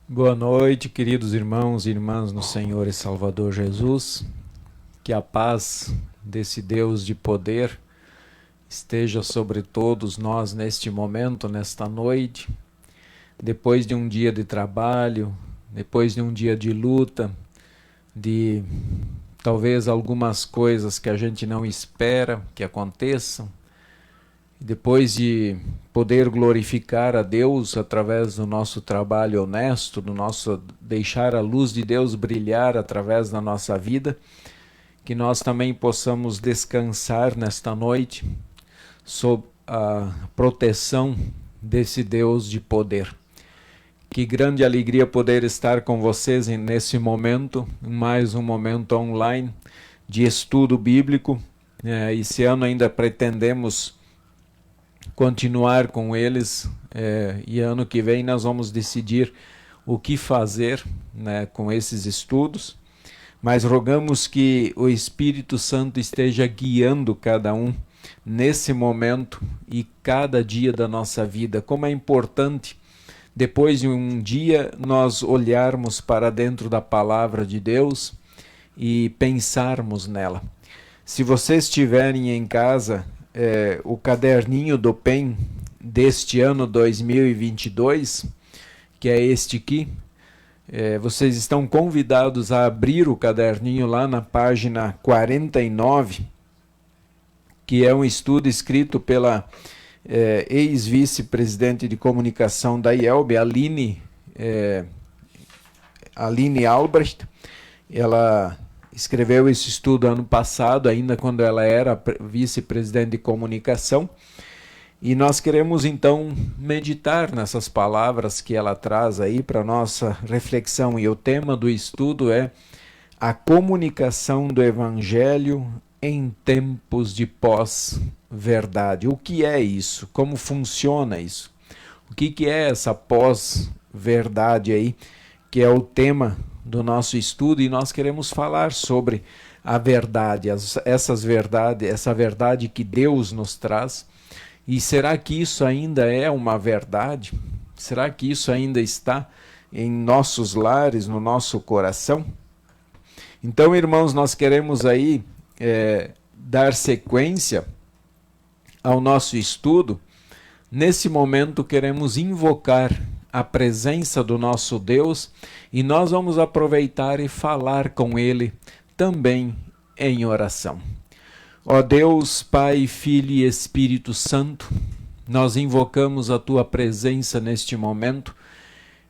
Boa noite, queridos irmãos e irmãs no Senhor e Salvador Jesus. Que a paz desse Deus de poder esteja sobre todos nós neste momento, nesta noite. Depois de um dia de trabalho, depois de um dia de luta, de talvez algumas coisas que a gente não espera que aconteçam, depois de poder glorificar a Deus através do nosso trabalho honesto, do nosso deixar a luz de Deus brilhar através da nossa vida, que nós também possamos descansar nesta noite sob a proteção desse Deus de poder. Que grande alegria poder estar com vocês nesse momento, mais um momento online de estudo bíblico. Esse ano ainda pretendemos continuar com eles, e ano que vem nós vamos decidir o que fazer, com esses estudos, mas rogamos que o Espírito Santo esteja guiando cada um nesse momento e cada dia da nossa vida. Como é importante, depois de um dia, nós olharmos para dentro da palavra de Deus e pensarmos nela. Se vocês tiverem em casa o caderninho do PEN deste ano 2022, que é este aqui, vocês estão convidados a abrir o caderninho lá na página 49, que é um estudo escrito pela ex-vice-presidente de comunicação da IELB, Aline Albrecht. Ela escreveu esse estudo ano passado, ainda quando ela era vice-presidente de comunicação, e nós queremos então meditar nessas palavras que ela traz aí para nossa reflexão, e o tema do estudo é a comunicação do Evangelho em tempos de pós-verdade. O que é isso? Como funciona isso? O que é essa pós-verdade aí, que é o tema do nosso estudo, e nós queremos falar sobre a verdade, essa verdade que Deus nos traz. E será que isso ainda é uma verdade? Será que isso ainda está em nossos lares, no nosso coração? Então, irmãos, nós queremos aí dar sequência ao nosso estudo. Nesse momento queremos invocar a presença do nosso Deus, e nós vamos aproveitar e falar com Ele também em oração. Ó Deus, Pai, Filho e Espírito Santo, nós invocamos a Tua presença neste momento.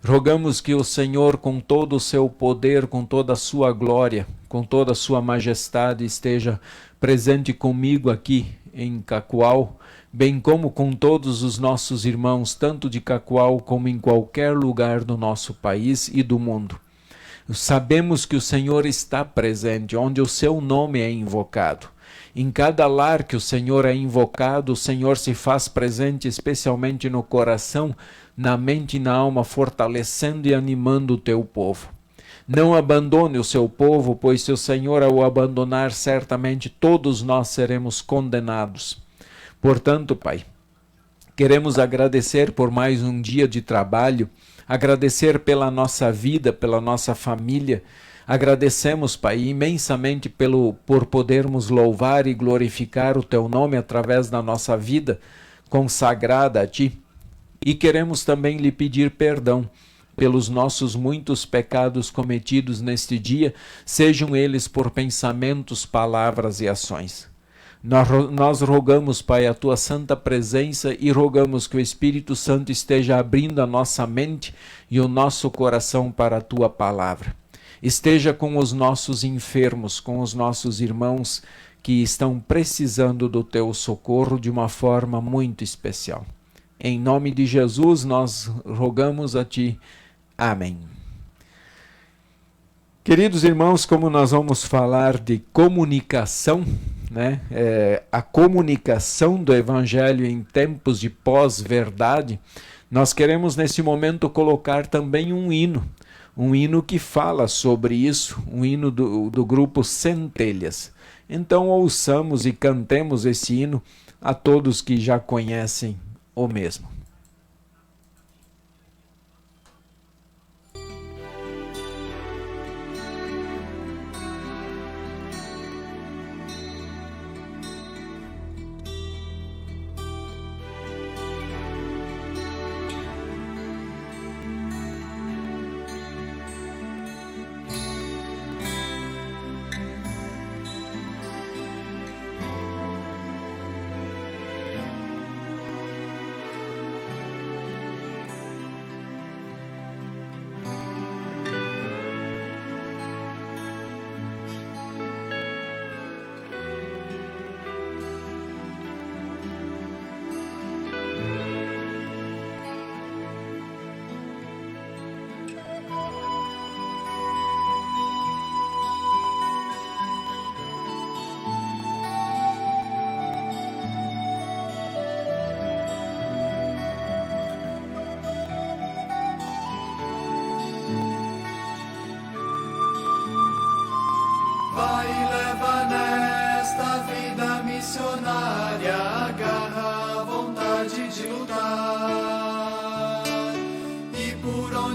Rogamos que o Senhor, com todo o seu poder, com toda a sua glória, com toda a sua majestade, esteja presente comigo aqui em Cacoal, bem como com todos os nossos irmãos, tanto de Cacoal como em qualquer lugar do nosso país e do mundo. Sabemos que o Senhor está presente onde o seu nome é invocado. Em cada lar que o Senhor é invocado, o Senhor se faz presente, especialmente no coração, na mente e na alma, fortalecendo e animando o teu povo. Não abandone o seu povo, pois se o Senhor o abandonar, certamente todos nós seremos condenados. Portanto, Pai, queremos agradecer por mais um dia de trabalho, agradecer pela nossa vida, pela nossa família. Agradecemos, Pai, imensamente por podermos louvar e glorificar o Teu nome através da nossa vida consagrada a Ti. E queremos também lhe pedir perdão pelos nossos muitos pecados cometidos neste dia, sejam eles por pensamentos, palavras e ações. Nós rogamos, Pai, a Tua santa presença, e rogamos que o Espírito Santo esteja abrindo a nossa mente e o nosso coração para a Tua palavra. Esteja com os nossos enfermos, com os nossos irmãos que estão precisando do Teu socorro de uma forma muito especial. Em nome de Jesus nós rogamos a Ti. Amém. Queridos irmãos, como nós vamos falar de comunicação, a comunicação do Evangelho em tempos de pós-verdade, nós queremos nesse momento colocar também um hino que fala sobre isso, um hino do grupo Centelhas. Então ouçamos e cantemos esse hino a todos que já conhecem o mesmo.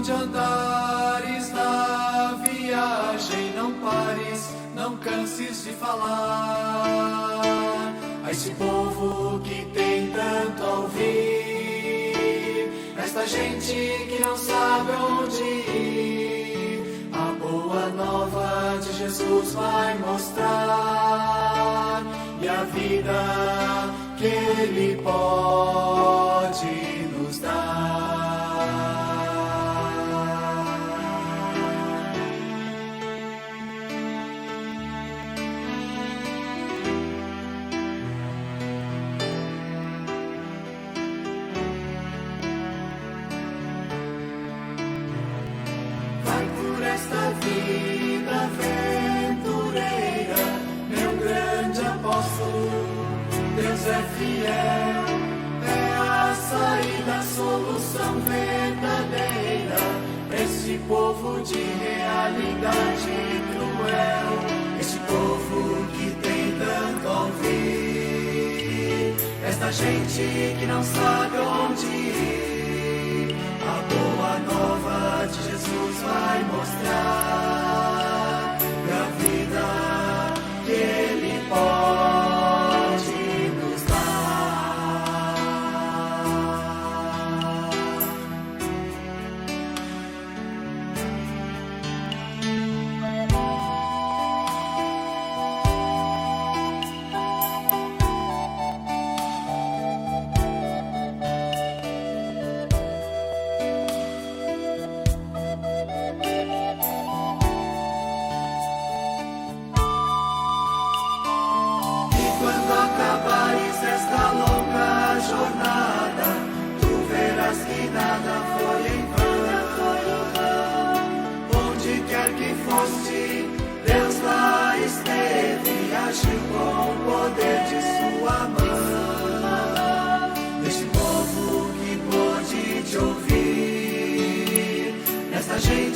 onde andares na viagem, não pares, não canses de falar a esse povo que tem tanto a ouvir, esta gente que não sabe onde ir. A boa nova de Jesus vai mostrar, e a vida que Ele pode nos dar. Vai por esta vida aventureira, meu grande apóstolo. Deus é fiel, é a saída, a solução verdadeira para esse povo de realidade cruel, esse povo que tem tanto a ouvir, esta gente que não sabe onde ir. A boa nova de Jesus vai mostrar a vida que Ele pode nos dar.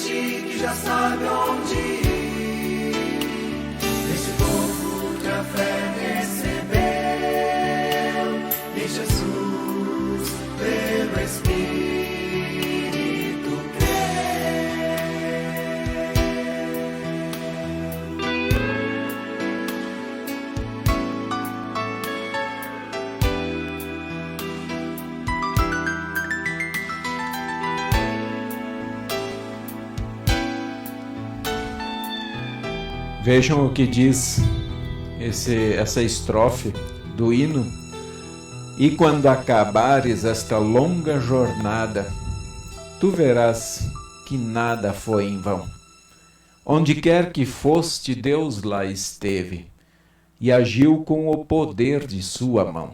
Que já sabe onde ir, esse povo que a fé recebeu em Jesus pelo Espírito Vejam o que diz essa estrofe do hino. E quando acabares esta longa jornada, tu verás que nada foi em vão. Onde quer que foste, Deus lá esteve e agiu com o poder de sua mão.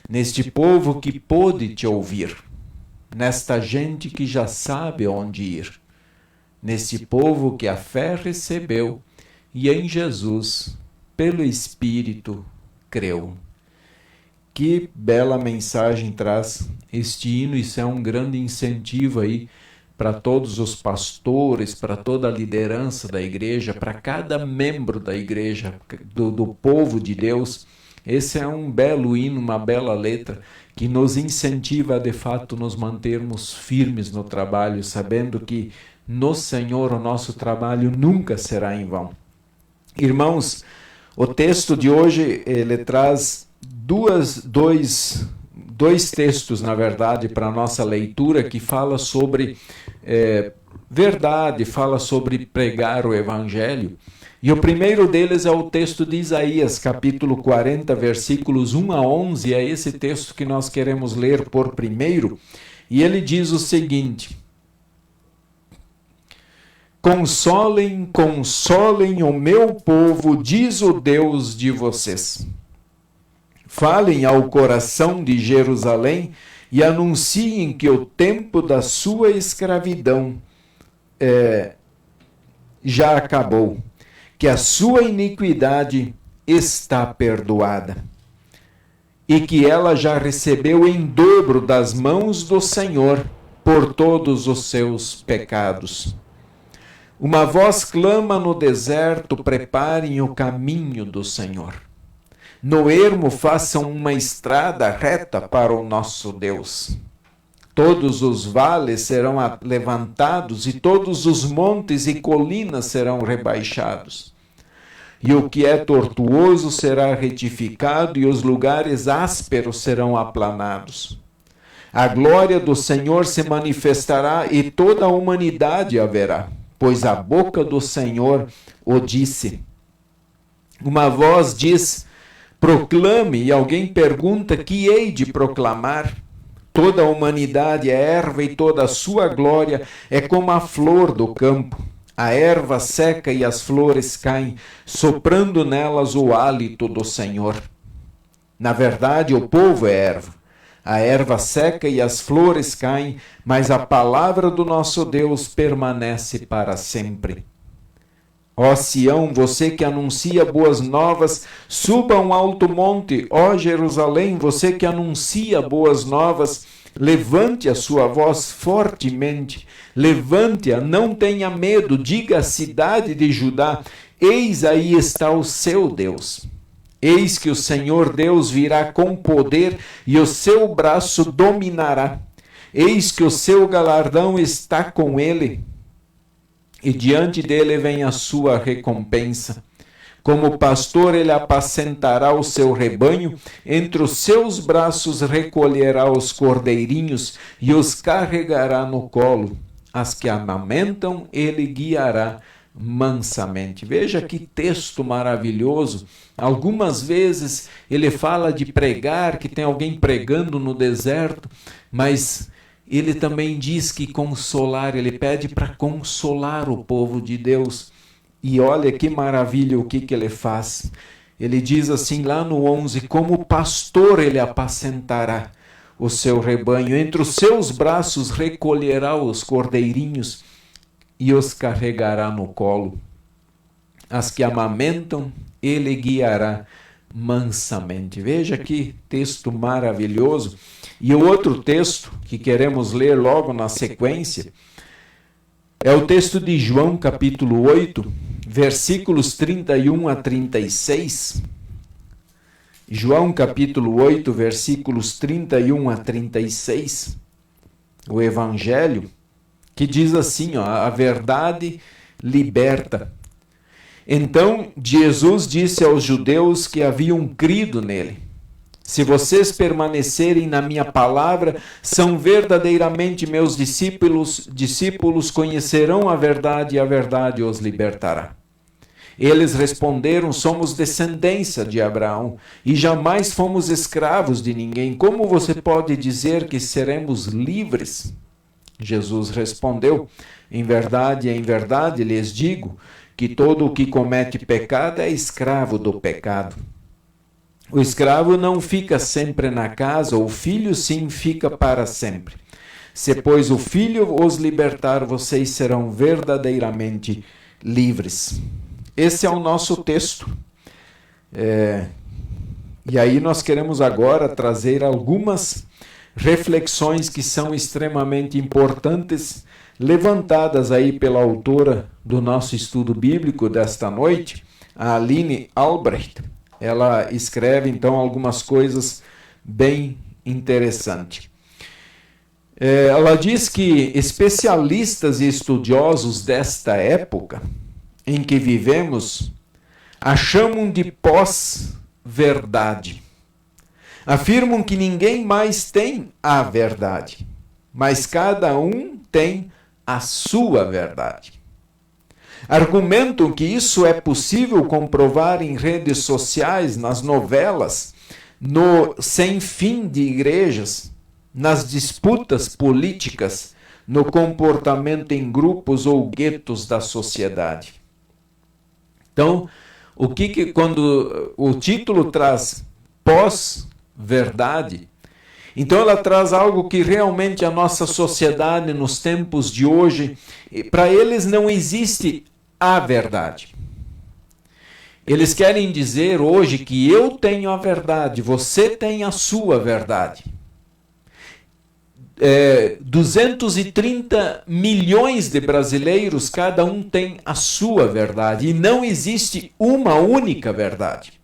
Neste povo que pôde te ouvir, nesta gente que já sabe onde ir, neste povo que a fé recebeu e em Jesus, pelo Espírito, creu. Que bela mensagem traz este hino. Isso é um grande incentivo aí para todos os pastores, para toda a liderança da igreja, para cada membro da igreja, do povo de Deus. Esse é um belo hino, uma bela letra, que nos incentiva a, de fato, nos mantermos firmes no trabalho, sabendo que no Senhor o nosso trabalho nunca será em vão. Irmãos, o texto de hoje, ele traz dois textos, na verdade, para a nossa leitura, que fala sobre verdade, fala sobre pregar o Evangelho. E o primeiro deles é o texto de Isaías, capítulo 40, versículos 1 a 11, é esse texto que nós queremos ler por primeiro, e ele diz o seguinte: Consolem, consolem o meu povo, diz o Deus de vocês. Falem ao coração de Jerusalém e anunciem que o tempo da sua escravidão já acabou, que a sua iniquidade está perdoada e que ela já recebeu em dobro das mãos do Senhor por todos os seus pecados. Uma voz clama no deserto, preparem o caminho do Senhor. No ermo façam uma estrada reta para o nosso Deus. Todos os vales serão levantados e todos os montes e colinas serão rebaixados. E o que é tortuoso será retificado e os lugares ásperos serão aplanados. A glória do Senhor se manifestará e toda a humanidade a verá, pois a boca do Senhor o disse. Uma voz diz: proclame, e alguém pergunta: que hei de proclamar? Toda a humanidade é erva e toda a sua glória é como a flor do campo. A erva seca e as flores caem, soprando nelas o hálito do Senhor. Na verdade, o povo é erva. A erva seca e as flores caem, mas a palavra do nosso Deus permanece para sempre. Ó Sião, você que anuncia boas novas, suba a um alto monte. Ó Jerusalém, você que anuncia boas novas, levante a sua voz fortemente. Levante-a, não tenha medo, diga à cidade de Judá: eis aí está o seu Deus. Eis que o Senhor Deus virá com poder e o seu braço dominará. Eis que o seu galardão está com ele. E diante dele vem a sua recompensa. Como pastor, ele apacentará o seu rebanho, entre os seus braços recolherá os cordeirinhos e os carregará no colo. As que amamentam, ele guiará mansamente. Veja que texto maravilhoso. Algumas vezes ele fala de pregar, que tem alguém pregando no deserto, mas ele também diz que consolar, ele pede para consolar o povo de Deus. E olha que maravilha o que ele faz. Ele diz assim lá no 11, como pastor ele apacentará o seu rebanho, entre os seus braços recolherá os cordeirinhos e os carregará no colo. As que amamentam, ele guiará mansamente. Veja que texto maravilhoso. E o outro texto que queremos ler logo na sequência é o texto de João capítulo 8, versículos 31 a 36. João capítulo 8, versículos 31 a 36. O Evangelho, que diz assim, ó, a verdade liberta. Então Jesus disse aos judeus que haviam crido nele: se vocês permanecerem na minha palavra, são verdadeiramente meus discípulos conhecerão a verdade e a verdade os libertará. Eles responderam: somos descendência de Abraão e jamais fomos escravos de ninguém. Como você pode dizer que seremos livres? Jesus respondeu: em verdade, lhes digo que todo o que comete pecado é escravo do pecado. O escravo não fica sempre na casa, o filho sim fica para sempre. Se, pois, o filho os libertar, vocês serão verdadeiramente livres. Esse é o nosso texto. E aí nós queremos agora trazer algumas reflexões que são extremamente importantes, levantadas aí pela autora do nosso estudo bíblico desta noite, a Aline Albrecht. Ela escreve então algumas coisas bem interessantes. Ela diz que especialistas e estudiosos desta época em que vivemos a chamam de pós-verdade. Afirmam que ninguém mais tem a verdade, mas cada um tem a sua verdade. Argumentam que isso é possível comprovar em redes sociais, nas novelas, no sem fim de igrejas, nas disputas políticas, no comportamento em grupos ou guetos da sociedade. Então, quando o título traz pós-verdade, então ela traz algo que realmente a nossa sociedade, nos tempos de hoje, para eles não existe a verdade. Eles querem dizer hoje que eu tenho a verdade, você tem a sua verdade. 230 milhões de brasileiros, cada um tem a sua verdade. E não existe uma única verdade.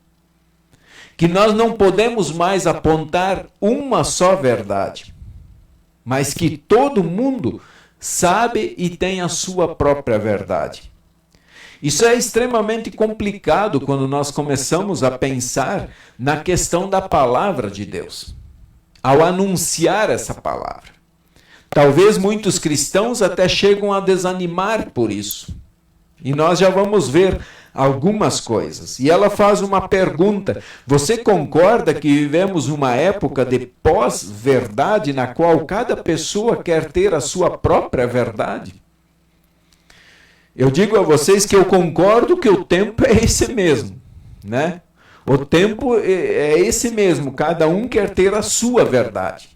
Que nós não podemos mais apontar uma só verdade. mas que todo mundo sabe e tem a sua própria verdade. Isso é extremamente complicado quando nós começamos a pensar na questão da palavra de Deus, ao anunciar essa palavra. Talvez muitos cristãos até chegam a desanimar por isso. E nós já vamos ver algumas coisas. E ela faz uma pergunta: você concorda que vivemos uma época de pós-verdade na qual cada pessoa quer ter a sua própria verdade? Eu digo a vocês que eu concordo que o tempo é esse mesmo, né? O tempo é esse mesmo, cada um quer ter a sua verdade.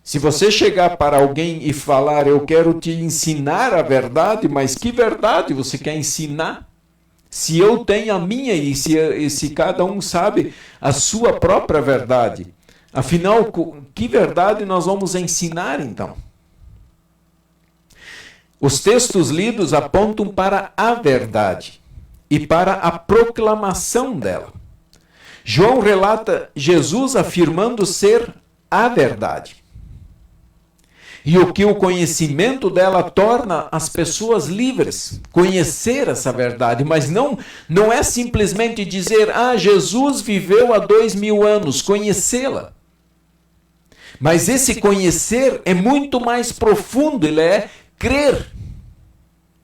Se você chegar para alguém e falar, eu quero te ensinar a verdade, mas que verdade você quer ensinar? Se eu tenho a minha e se cada um sabe a sua própria verdade, afinal, que verdade nós vamos ensinar então? Os textos lidos apontam para a verdade e para a proclamação dela. João relata Jesus afirmando ser a verdade. E o que o conhecimento dela torna as pessoas livres, conhecer essa verdade, mas não é simplesmente dizer, Jesus viveu há 2000 anos, conhecê-la. Mas esse conhecer é muito mais profundo, ele é crer.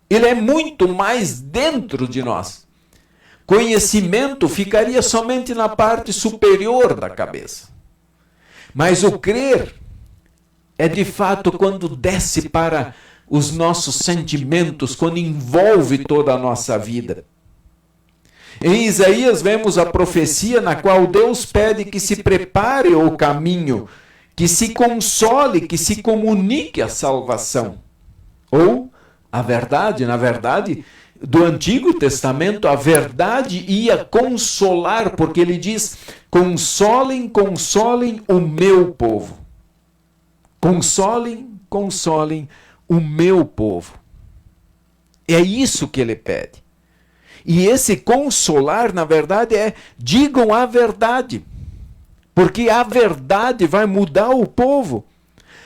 Ele é muito mais dentro de nós. Conhecimento ficaria somente na parte superior da cabeça. Mas o crer é de fato quando desce para os nossos sentimentos, quando envolve toda a nossa vida. Em Isaías vemos a profecia na qual Deus pede que se prepare o caminho, que se console, que se comunique a salvação. Ou a verdade, na verdade, do Antigo Testamento, a verdade ia consolar, porque ele diz, consolem, consolem o meu povo. Consolem, consolem o meu povo. É isso que ele pede. E esse consolar, na verdade, digam a verdade. Porque a verdade vai mudar o povo.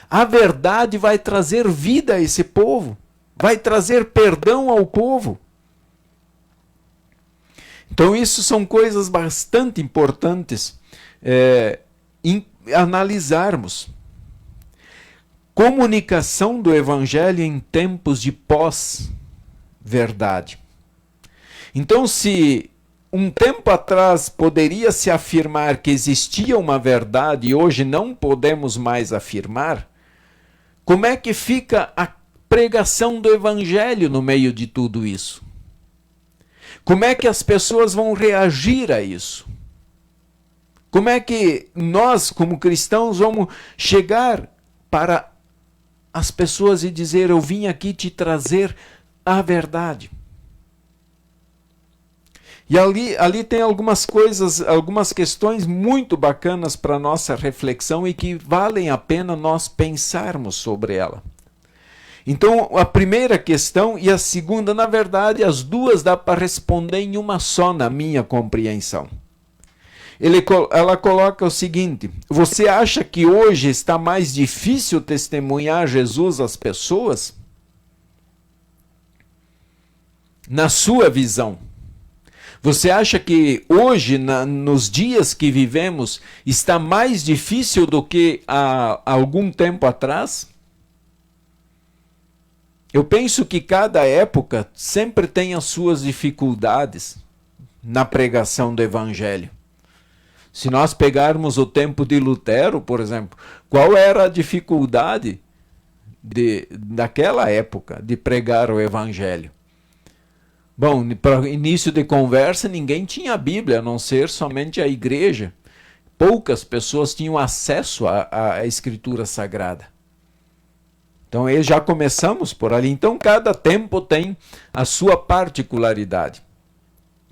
A verdade vai trazer vida a esse povo. Vai trazer perdão ao povo. Então, isso são coisas bastante importantes analisarmos. Comunicação do Evangelho em tempos de pós-verdade. Então, se um tempo atrás poderia se afirmar que existia uma verdade e hoje não podemos mais afirmar, como é que fica a pregação do Evangelho no meio de tudo isso? Como é que as pessoas vão reagir a isso? Como é que nós, como cristãos, vamos chegar para as pessoas e dizer, eu vim aqui te trazer a verdade? E ali tem algumas coisas, algumas questões muito bacanas para nossa reflexão e que valem a pena nós pensarmos sobre ela. Então, a primeira questão e a segunda, na verdade, as duas dá para responder em uma só, na minha compreensão. Ela coloca o seguinte: você acha que hoje está mais difícil testemunhar Jesus às pessoas? Na sua visão, você acha que hoje, nos dias que vivemos, está mais difícil do que há algum tempo atrás? Eu penso que cada época sempre tem as suas dificuldades na pregação do Evangelho. Se nós pegarmos o tempo de Lutero, por exemplo, qual era a dificuldade daquela época de pregar o Evangelho? Bom, para início de conversa, ninguém tinha a Bíblia, a não ser somente a igreja. Poucas pessoas tinham acesso à Escritura Sagrada. Então, já começamos por ali. Então, cada tempo tem a sua particularidade.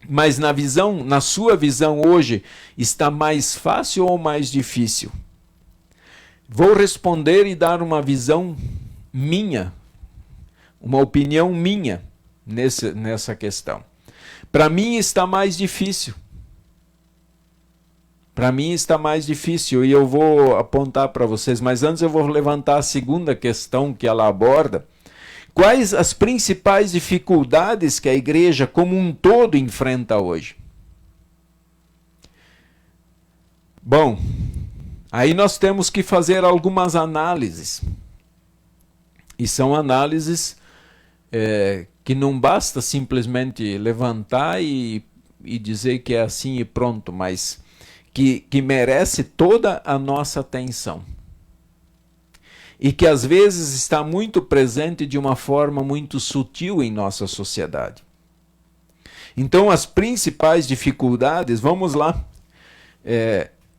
Mas na sua visão hoje, está mais fácil ou mais difícil? Vou responder e dar uma visão minha, uma opinião minha nessa questão. Para mim está mais difícil. Para mim está mais difícil e eu vou apontar para vocês, mas antes eu vou levantar a segunda questão que ela aborda. Quais as principais dificuldades que a igreja como um todo enfrenta hoje? Bom, aí nós temos que fazer algumas análises. E são análises que não basta simplesmente levantar e dizer que é assim e pronto, mas que merece toda a nossa atenção. E que às vezes está muito presente de uma forma muito sutil em nossa sociedade. Então, as principais dificuldades, vamos lá.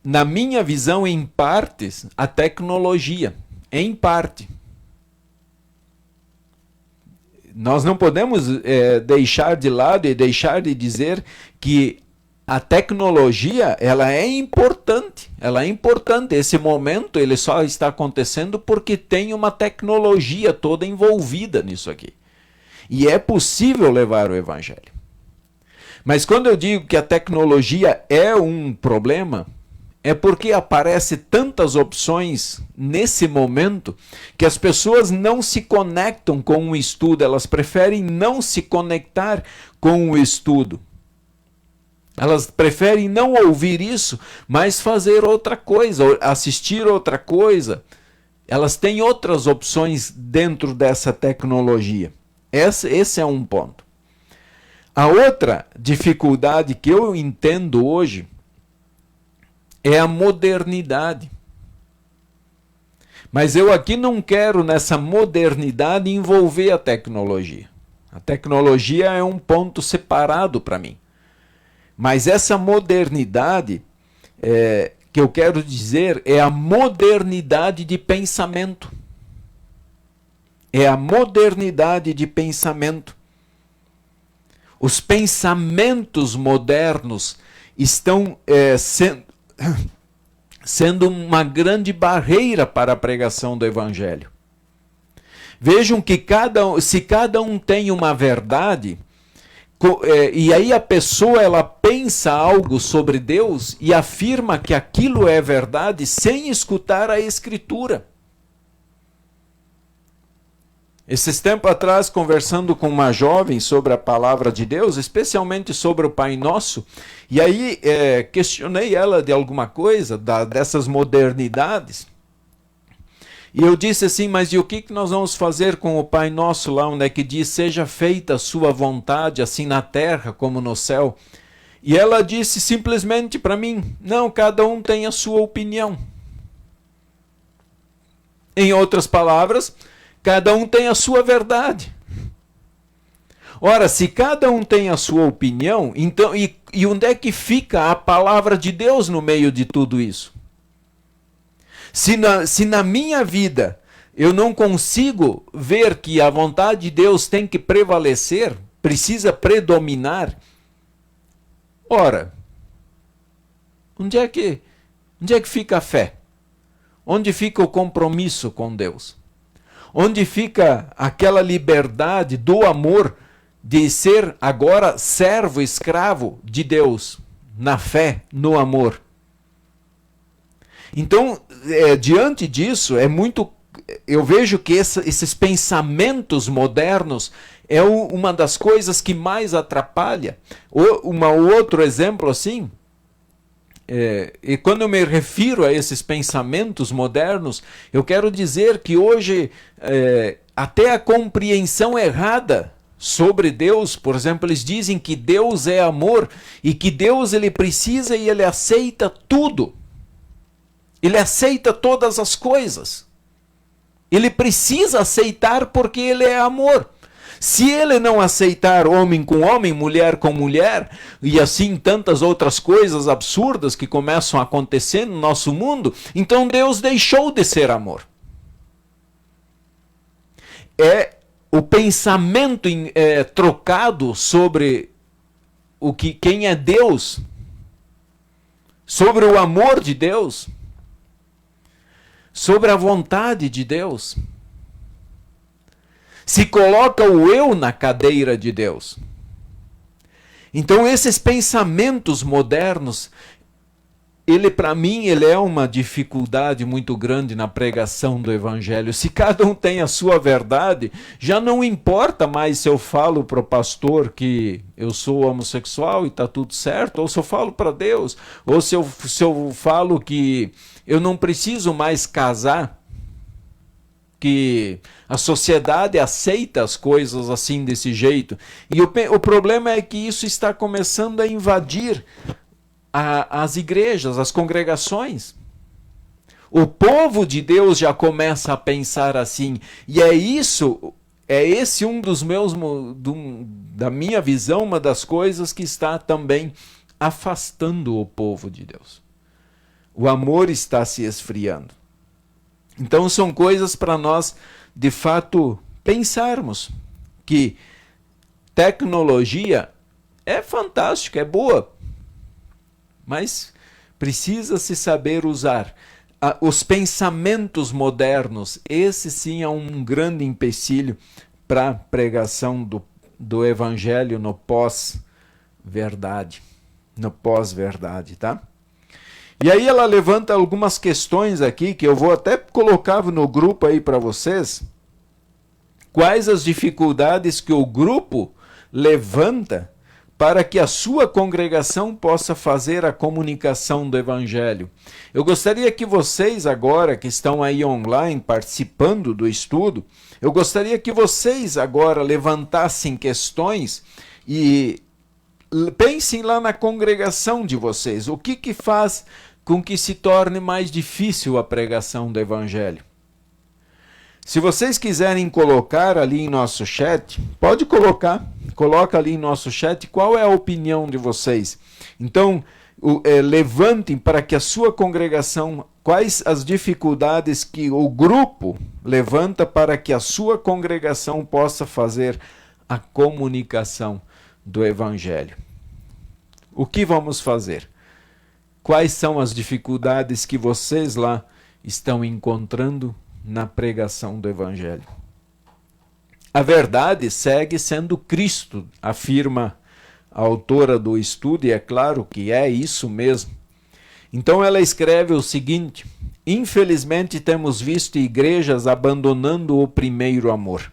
Na minha visão, em partes, a tecnologia. Em parte. Nós não podemos deixar de lado e deixar de dizer que a tecnologia, ela é importante. Ela é importante. Esse momento ele só está acontecendo porque tem uma tecnologia toda envolvida nisso aqui. E é possível levar o evangelho. Mas quando eu digo que a tecnologia é um problema, é porque aparecem tantas opções nesse momento que as pessoas não se conectam com o estudo, elas preferem não se conectar com o estudo. Elas preferem não ouvir isso, mas fazer outra coisa, assistir outra coisa. Elas têm outras opções dentro dessa tecnologia. Esse é um ponto. A outra dificuldade que eu entendo hoje é a modernidade. Mas eu aqui não quero nessa modernidade envolver a tecnologia. A tecnologia é um ponto separado para mim. Mas essa modernidade, que eu quero dizer, é a modernidade de pensamento. É a modernidade de pensamento. Os pensamentos modernos estão sendo uma grande barreira para a pregação do Evangelho. Vejam que se cada um tem uma verdade, e aí a pessoa ela pensa algo sobre Deus e afirma que aquilo é verdade sem escutar a Escritura. Esses tempos atrás, conversando com uma jovem sobre a palavra de Deus, especialmente sobre o Pai Nosso, e aí questionei ela de alguma coisa, dessas modernidades, e eu disse assim, mas e o que nós vamos fazer com o Pai Nosso lá, onde é que diz, seja feita a sua vontade, assim na terra como no céu? E ela disse simplesmente para mim, não, cada um tem a sua opinião. Em outras palavras, cada um tem a sua verdade. Ora, se cada um tem a sua opinião, então e onde é que fica a palavra de Deus no meio de tudo isso? Se na minha vida eu não consigo ver que a vontade de Deus tem que prevalecer, precisa predominar, ora, onde é que fica a fé? Onde fica o compromisso com Deus? Onde fica aquela liberdade do amor de ser agora servo, escravo de Deus, na fé, no amor? Então, diante disso, eu vejo que esses pensamentos modernos é uma das coisas que mais atrapalha. Outro exemplo assim, e quando eu me refiro a esses pensamentos modernos, eu quero dizer que hoje até a compreensão errada sobre Deus, por exemplo, eles dizem que Deus é amor e que Deus ele precisa e ele aceita tudo. Ele aceita todas as coisas. Ele precisa aceitar porque ele é amor. Se ele não aceitar homem com homem, mulher com mulher, e assim tantas outras coisas absurdas que começam a acontecer no nosso mundo, então Deus deixou de ser amor. É o pensamento trocado sobre quem é Deus, sobre o amor de Deus, sobre a vontade de Deus. Se coloca o eu na cadeira de Deus. Então esses pensamentos modernos, ele para mim, ele é uma dificuldade muito grande na pregação do evangelho. Se cada um tem a sua verdade, já não importa mais se eu falo para o pastor que eu sou homossexual e está tudo certo, ou se eu falo para Deus, ou se eu falo que eu não preciso mais casar, que a sociedade aceita as coisas assim desse jeito. E o problema é que isso está começando a invadir as igrejas, as congregações. O povo de Deus já começa a pensar assim. E é esse um dos meus, da minha visão, uma das coisas que está também afastando o povo de Deus. O amor está se esfriando. Então são coisas para nós, de fato, pensarmos que tecnologia é fantástica, é boa, mas precisa se saber usar. Os pensamentos modernos, esse sim é um grande empecilho para a pregação do evangelho no pós-verdade, tá? E aí ela levanta algumas questões aqui, que eu vou até colocar no grupo aí para vocês. Quais as dificuldades que o grupo levanta para que a sua congregação possa fazer a comunicação do evangelho? Eu gostaria que vocês agora, que estão aí online participando do estudo, eu gostaria que vocês agora levantassem questões e pensem lá na congregação de vocês. O que faz com que se torne mais difícil a pregação do evangelho? Se vocês quiserem colocar ali em nosso chat, pode colocar. Coloca ali em nosso chat qual é a opinião de vocês. Então, levantem para que a sua congregação, quais as dificuldades que o grupo levanta para que a sua congregação possa fazer a comunicação do evangelho. O que vamos fazer? Quais são as dificuldades que vocês lá estão encontrando na pregação do evangelho? A verdade segue sendo Cristo, afirma a autora do estudo, e é claro que é isso mesmo. Então ela escreve o seguinte: infelizmente temos visto igrejas abandonando o primeiro amor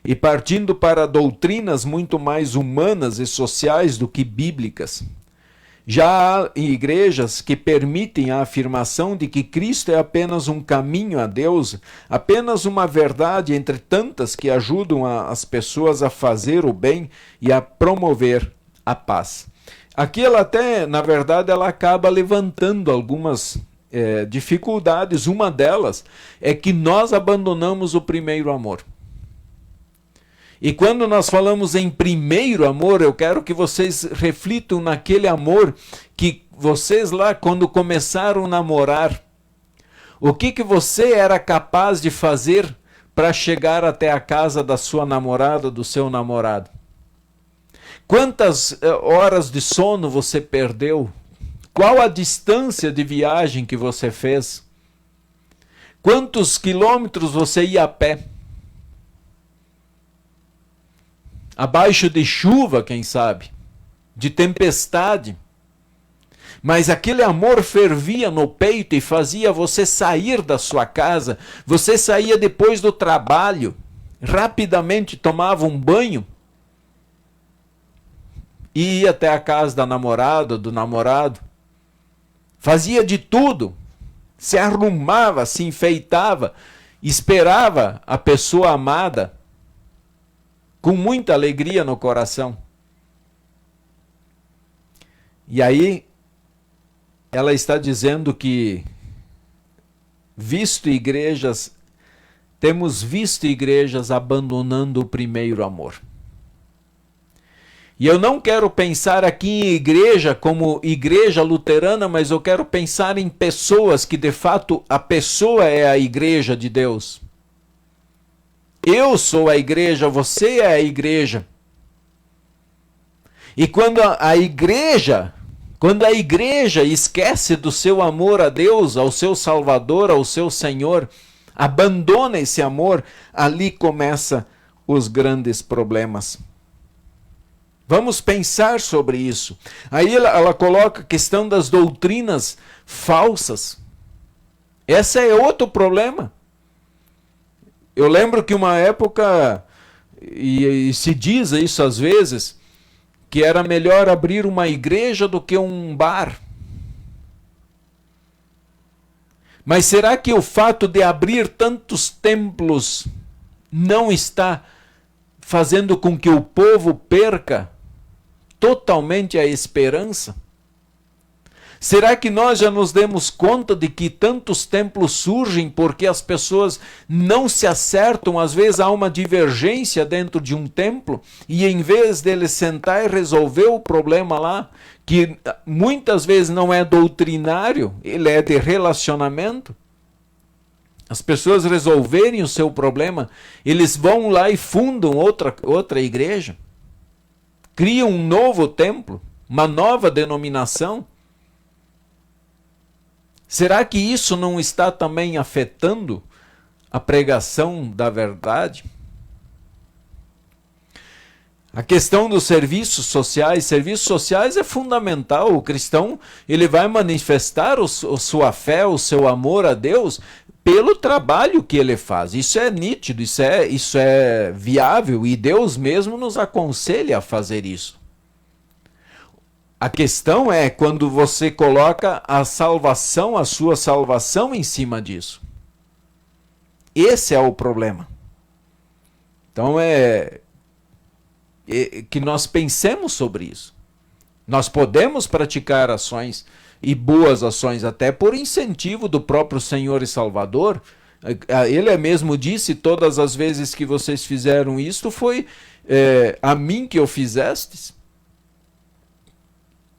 e partindo para doutrinas muito mais humanas e sociais do que bíblicas. Já há igrejas que permitem a afirmação de que Cristo é apenas um caminho a Deus, apenas uma verdade entre tantas que ajudam as pessoas a fazer o bem e a promover a paz. Aqui ela até, na verdade, ela acaba levantando algumas dificuldades. Uma delas é que nós abandonamos o primeiro amor. E quando nós falamos em primeiro amor, eu quero que vocês reflitam naquele amor que vocês lá, quando começaram a namorar, o que você era capaz de fazer para chegar até a casa da sua namorada, do seu namorado? Quantas horas de sono você perdeu? Qual a distância de viagem que você fez? Quantos quilômetros você ia a pé? Abaixo de chuva, quem sabe, de tempestade. Mas aquele amor fervia no peito e fazia você sair da sua casa. Você saía depois do trabalho, rapidamente tomava um banho e ia até a casa da namorada, do namorado. Fazia de tudo, se arrumava, se enfeitava, esperava a pessoa amada com muita alegria no coração. E aí, ela está dizendo que temos visto igrejas abandonando o primeiro amor. E eu não quero pensar aqui em igreja como igreja luterana, mas eu quero pensar em pessoas que de fato a pessoa é a igreja de Deus. Eu sou a igreja, você é a igreja. E quando a igreja esquece do seu amor a Deus, ao seu Salvador, ao seu Senhor, abandona esse amor, ali começam os grandes problemas. Vamos pensar sobre isso. Aí ela coloca a questão das doutrinas falsas. Esse é outro problema. Eu lembro que uma época, e se diz isso às vezes, que era melhor abrir uma igreja do que um bar. Mas será que o fato de abrir tantos templos não está fazendo com que o povo perca totalmente a esperança? Será que nós já nos demos conta de que tantos templos surgem porque as pessoas não se acertam? Às vezes há uma divergência dentro de um templo e em vez dele sentar e resolver o problema lá, que muitas vezes não é doutrinário, ele é de relacionamento, as pessoas resolverem o seu problema, eles vão lá e fundam outra igreja, criam um novo templo, uma nova denominação. Será que isso não está também afetando a pregação da verdade? A questão dos serviços sociais é fundamental. O cristão, ele vai manifestar sua fé, o seu amor a Deus pelo trabalho que ele faz. Isso é nítido, isso é viável e Deus mesmo nos aconselha a fazer isso. A questão é quando você coloca a sua salvação em cima disso. Esse é o problema. Então é que nós pensemos sobre isso. Nós podemos praticar ações e boas ações até por incentivo do próprio Senhor e Salvador. Ele mesmo disse, todas as vezes que vocês fizeram isto foi a mim que o fizestes.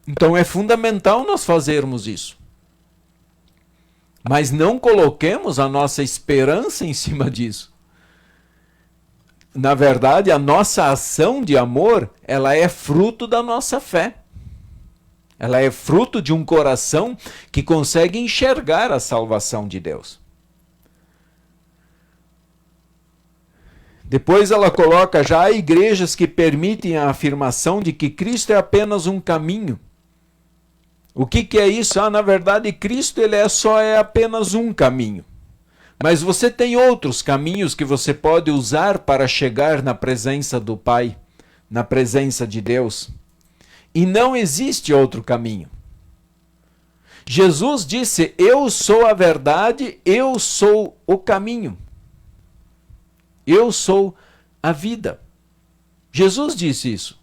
Então é fundamental nós fazermos isso. Mas não coloquemos a nossa esperança em cima disso. Na verdade, a nossa ação de amor, ela é fruto da nossa fé. Ela é fruto de um coração que consegue enxergar a salvação de Deus. Depois ela coloca, já há igrejas que permitem a afirmação de que Cristo é apenas um caminho. O que é isso? Na verdade, Cristo ele é apenas um caminho. Mas você tem outros caminhos que você pode usar para chegar na presença do Pai, na presença de Deus. E não existe outro caminho. Jesus disse, eu sou a verdade, eu sou o caminho. Eu sou a vida. Jesus disse isso.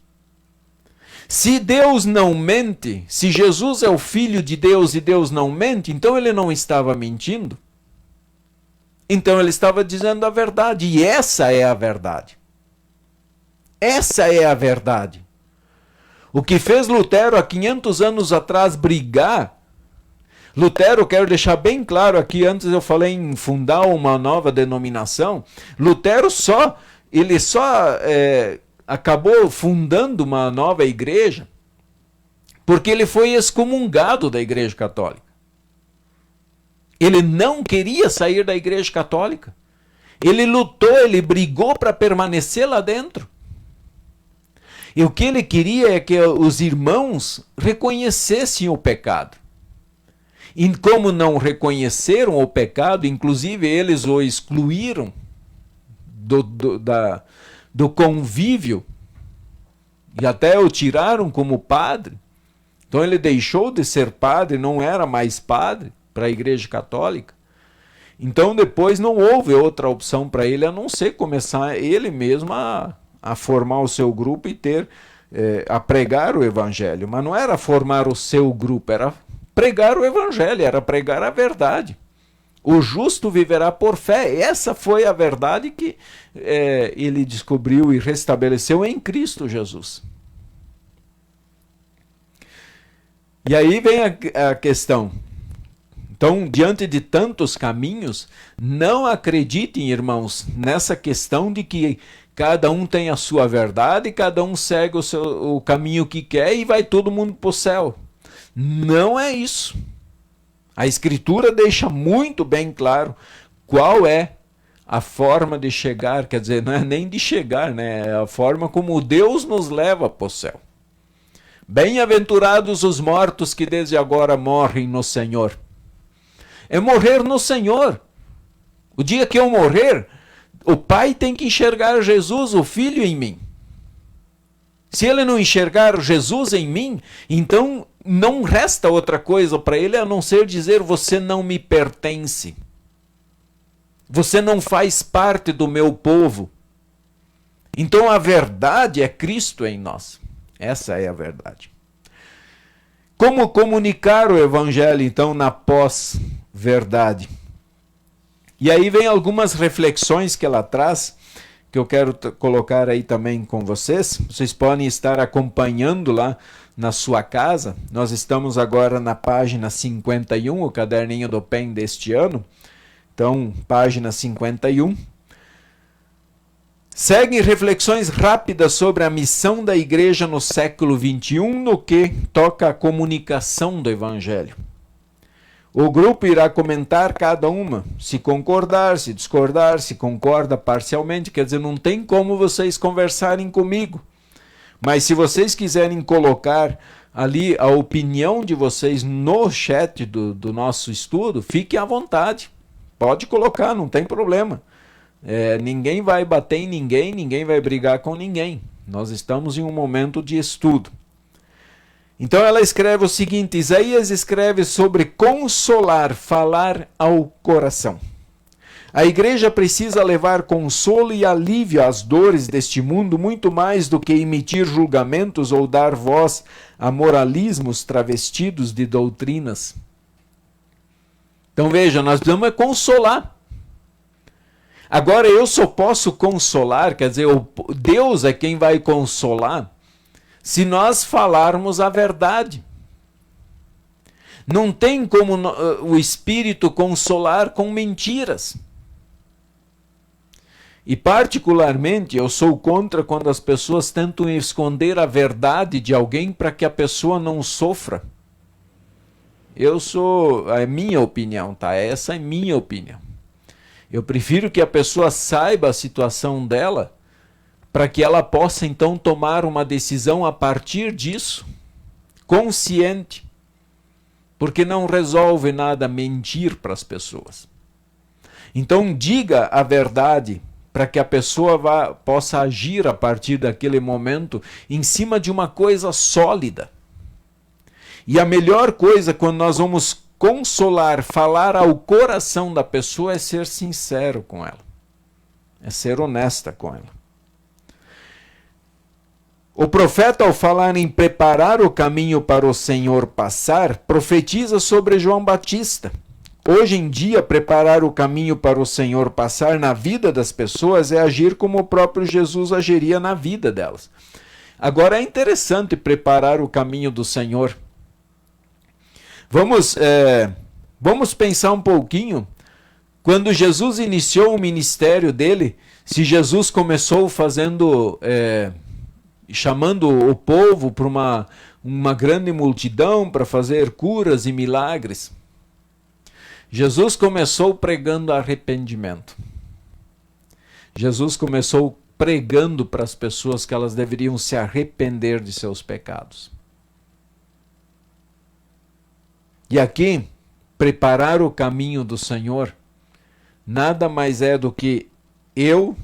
Se Deus não mente, se Jesus é o Filho de Deus e Deus não mente, então ele não estava mentindo. Então ele estava dizendo a verdade, e essa é a verdade. Essa é a verdade. O que fez Lutero há 500 anos atrás brigar, Lutero, quero deixar bem claro aqui, antes eu falei em fundar uma nova denominação, Lutero ele só acabou fundando uma nova igreja porque ele foi excomungado da Igreja Católica. Ele não queria sair da Igreja Católica. Ele lutou, ele brigou para permanecer lá dentro. E o que ele queria é que os irmãos reconhecessem o pecado. E como não reconheceram o pecado, inclusive eles o excluíram do convívio e até o tiraram como padre. Então ele deixou de ser padre, não era mais padre para a Igreja Católica. Então depois não houve outra opção para ele a não ser começar ele mesmo a formar o seu grupo e a pregar o Evangelho. Mas não era formar o seu grupo, era pregar o Evangelho, era pregar a verdade. O justo viverá por fé. Essa foi a verdade que ele descobriu e restabeleceu em Cristo Jesus. E aí vem a questão. Então, diante de tantos caminhos, não acreditem, irmãos, nessa questão de que cada um tem a sua verdade, cada um segue o caminho que quer e vai todo mundo para o céu. Não é isso. A Escritura deixa muito bem claro qual é a forma de chegar, quer dizer, não é nem de chegar, né? É a forma como Deus nos leva para o céu. Bem-aventurados os mortos que desde agora morrem no Senhor. É morrer no Senhor. O dia que eu morrer, o Pai tem que enxergar Jesus, o Filho, em mim. Se ele não enxergar Jesus em mim, então não resta outra coisa para ele a não ser dizer: você não me pertence. Você não faz parte do meu povo. Então a verdade é Cristo em nós. Essa é a verdade. Como comunicar o Evangelho, então, na pós-verdade? E aí vem algumas reflexões que ela traz, que eu quero colocar aí também com vocês. Vocês podem estar acompanhando lá na sua casa. Nós estamos agora na página 51, o caderninho do PEN deste ano. Então, página 51. Seguem reflexões rápidas sobre a missão da igreja no século XXI, no que toca a comunicação do Evangelho. O grupo irá comentar cada uma, se concordar, se discordar, se concorda parcialmente, quer dizer, não tem como vocês conversarem comigo. Mas se vocês quiserem colocar ali a opinião de vocês no chat do nosso estudo, fiquem à vontade. Pode colocar, não tem problema. Ninguém vai bater em ninguém, ninguém vai brigar com ninguém. Nós estamos em um momento de estudo. Então ela escreve o seguinte: Isaías escreve sobre consolar, falar ao coração. A igreja precisa levar consolo e alívio às dores deste mundo muito mais do que emitir julgamentos ou dar voz a moralismos travestidos de doutrinas. Então veja, nós precisamos consolar. Agora eu só posso consolar, quer dizer, Deus é quem vai consolar, se nós falarmos a verdade. Não tem como o Espírito consolar com mentiras. E particularmente eu sou contra quando as pessoas tentam esconder a verdade de alguém para que a pessoa não sofra. É minha opinião, tá? Essa é minha opinião. Eu prefiro que a pessoa saiba a situação dela, para que ela possa então tomar uma decisão a partir disso, consciente, porque não resolve nada mentir para as pessoas. Então diga a verdade, para que a pessoa possa agir a partir daquele momento em cima de uma coisa sólida. E a melhor coisa quando nós vamos consolar, falar ao coração da pessoa, é ser sincero com ela. É ser honesta com ela. O profeta, ao falar em preparar o caminho para o Senhor passar, profetiza sobre João Batista. Hoje em dia, preparar o caminho para o Senhor passar na vida das pessoas é agir como o próprio Jesus agiria na vida delas. Agora é interessante preparar o caminho do Senhor. Vamos pensar um pouquinho. Quando Jesus iniciou o ministério dele, se Jesus começou chamando o povo para uma grande multidão para fazer curas e milagres, Jesus começou pregando arrependimento. Jesus começou pregando para as pessoas que elas deveriam se arrepender de seus pecados. E aqui, preparar o caminho do Senhor nada mais é do que eu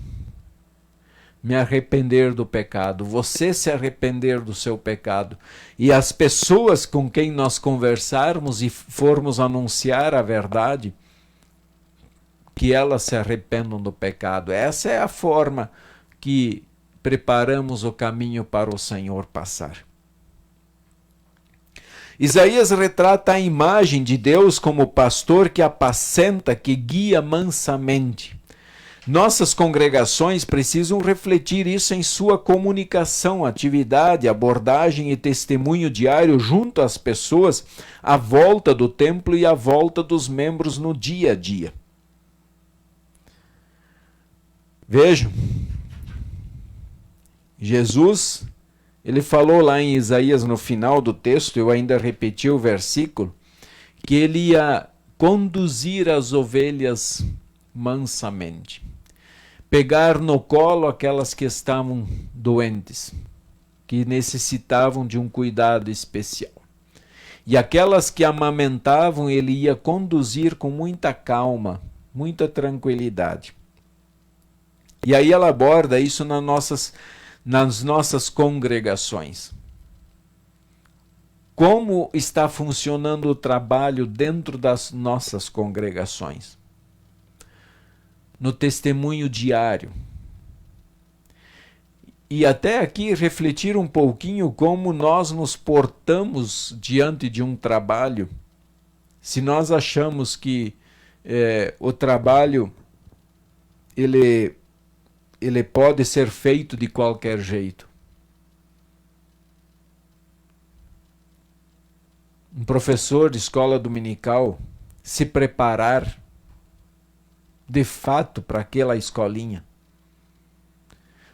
me arrepender do pecado, você se arrepender do seu pecado, e as pessoas com quem nós conversarmos e formos anunciar a verdade, que elas se arrependam do pecado. Essa é a forma que preparamos o caminho para o Senhor passar. Isaías retrata a imagem de Deus como pastor que apacenta, que guia mansamente. Nossas congregações precisam refletir isso em sua comunicação, atividade, abordagem e testemunho diário junto às pessoas à volta do templo e à volta dos membros no dia a dia. Vejam, Jesus, ele falou lá em Isaías no final do texto, eu ainda repeti o versículo, que ele ia conduzir as ovelhas mansamente. pegar no colo aquelas que estavam doentes, que necessitavam de um cuidado especial. E aquelas que amamentavam, ele ia conduzir com muita calma, muita tranquilidade. E aí ela aborda isso nas nossas congregações. Como está funcionando o trabalho dentro das nossas congregações? No testemunho diário. E até aqui refletir um pouquinho como nós nos portamos diante de um trabalho. Se nós achamos que o trabalho ele pode ser feito de qualquer jeito. Um professor de escola dominical se preparar de fato para aquela escolinha.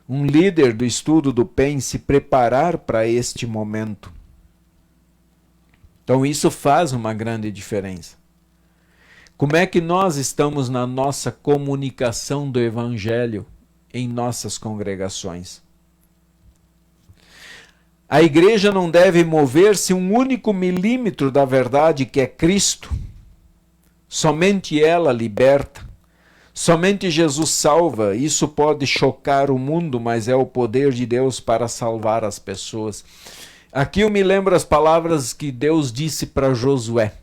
Um líder do estudo do PEN se preparar para este momento. Então isso faz uma grande diferença. Como é que nós estamos na nossa comunicação do Evangelho em nossas congregações? A igreja não deve mover-se um único milímetro da verdade que é Cristo. Somente ela liberta. Somente Jesus salva. Isso pode chocar o mundo, mas é o poder de Deus para salvar as pessoas. Aqui eu me lembro as palavras que Deus disse para Josué.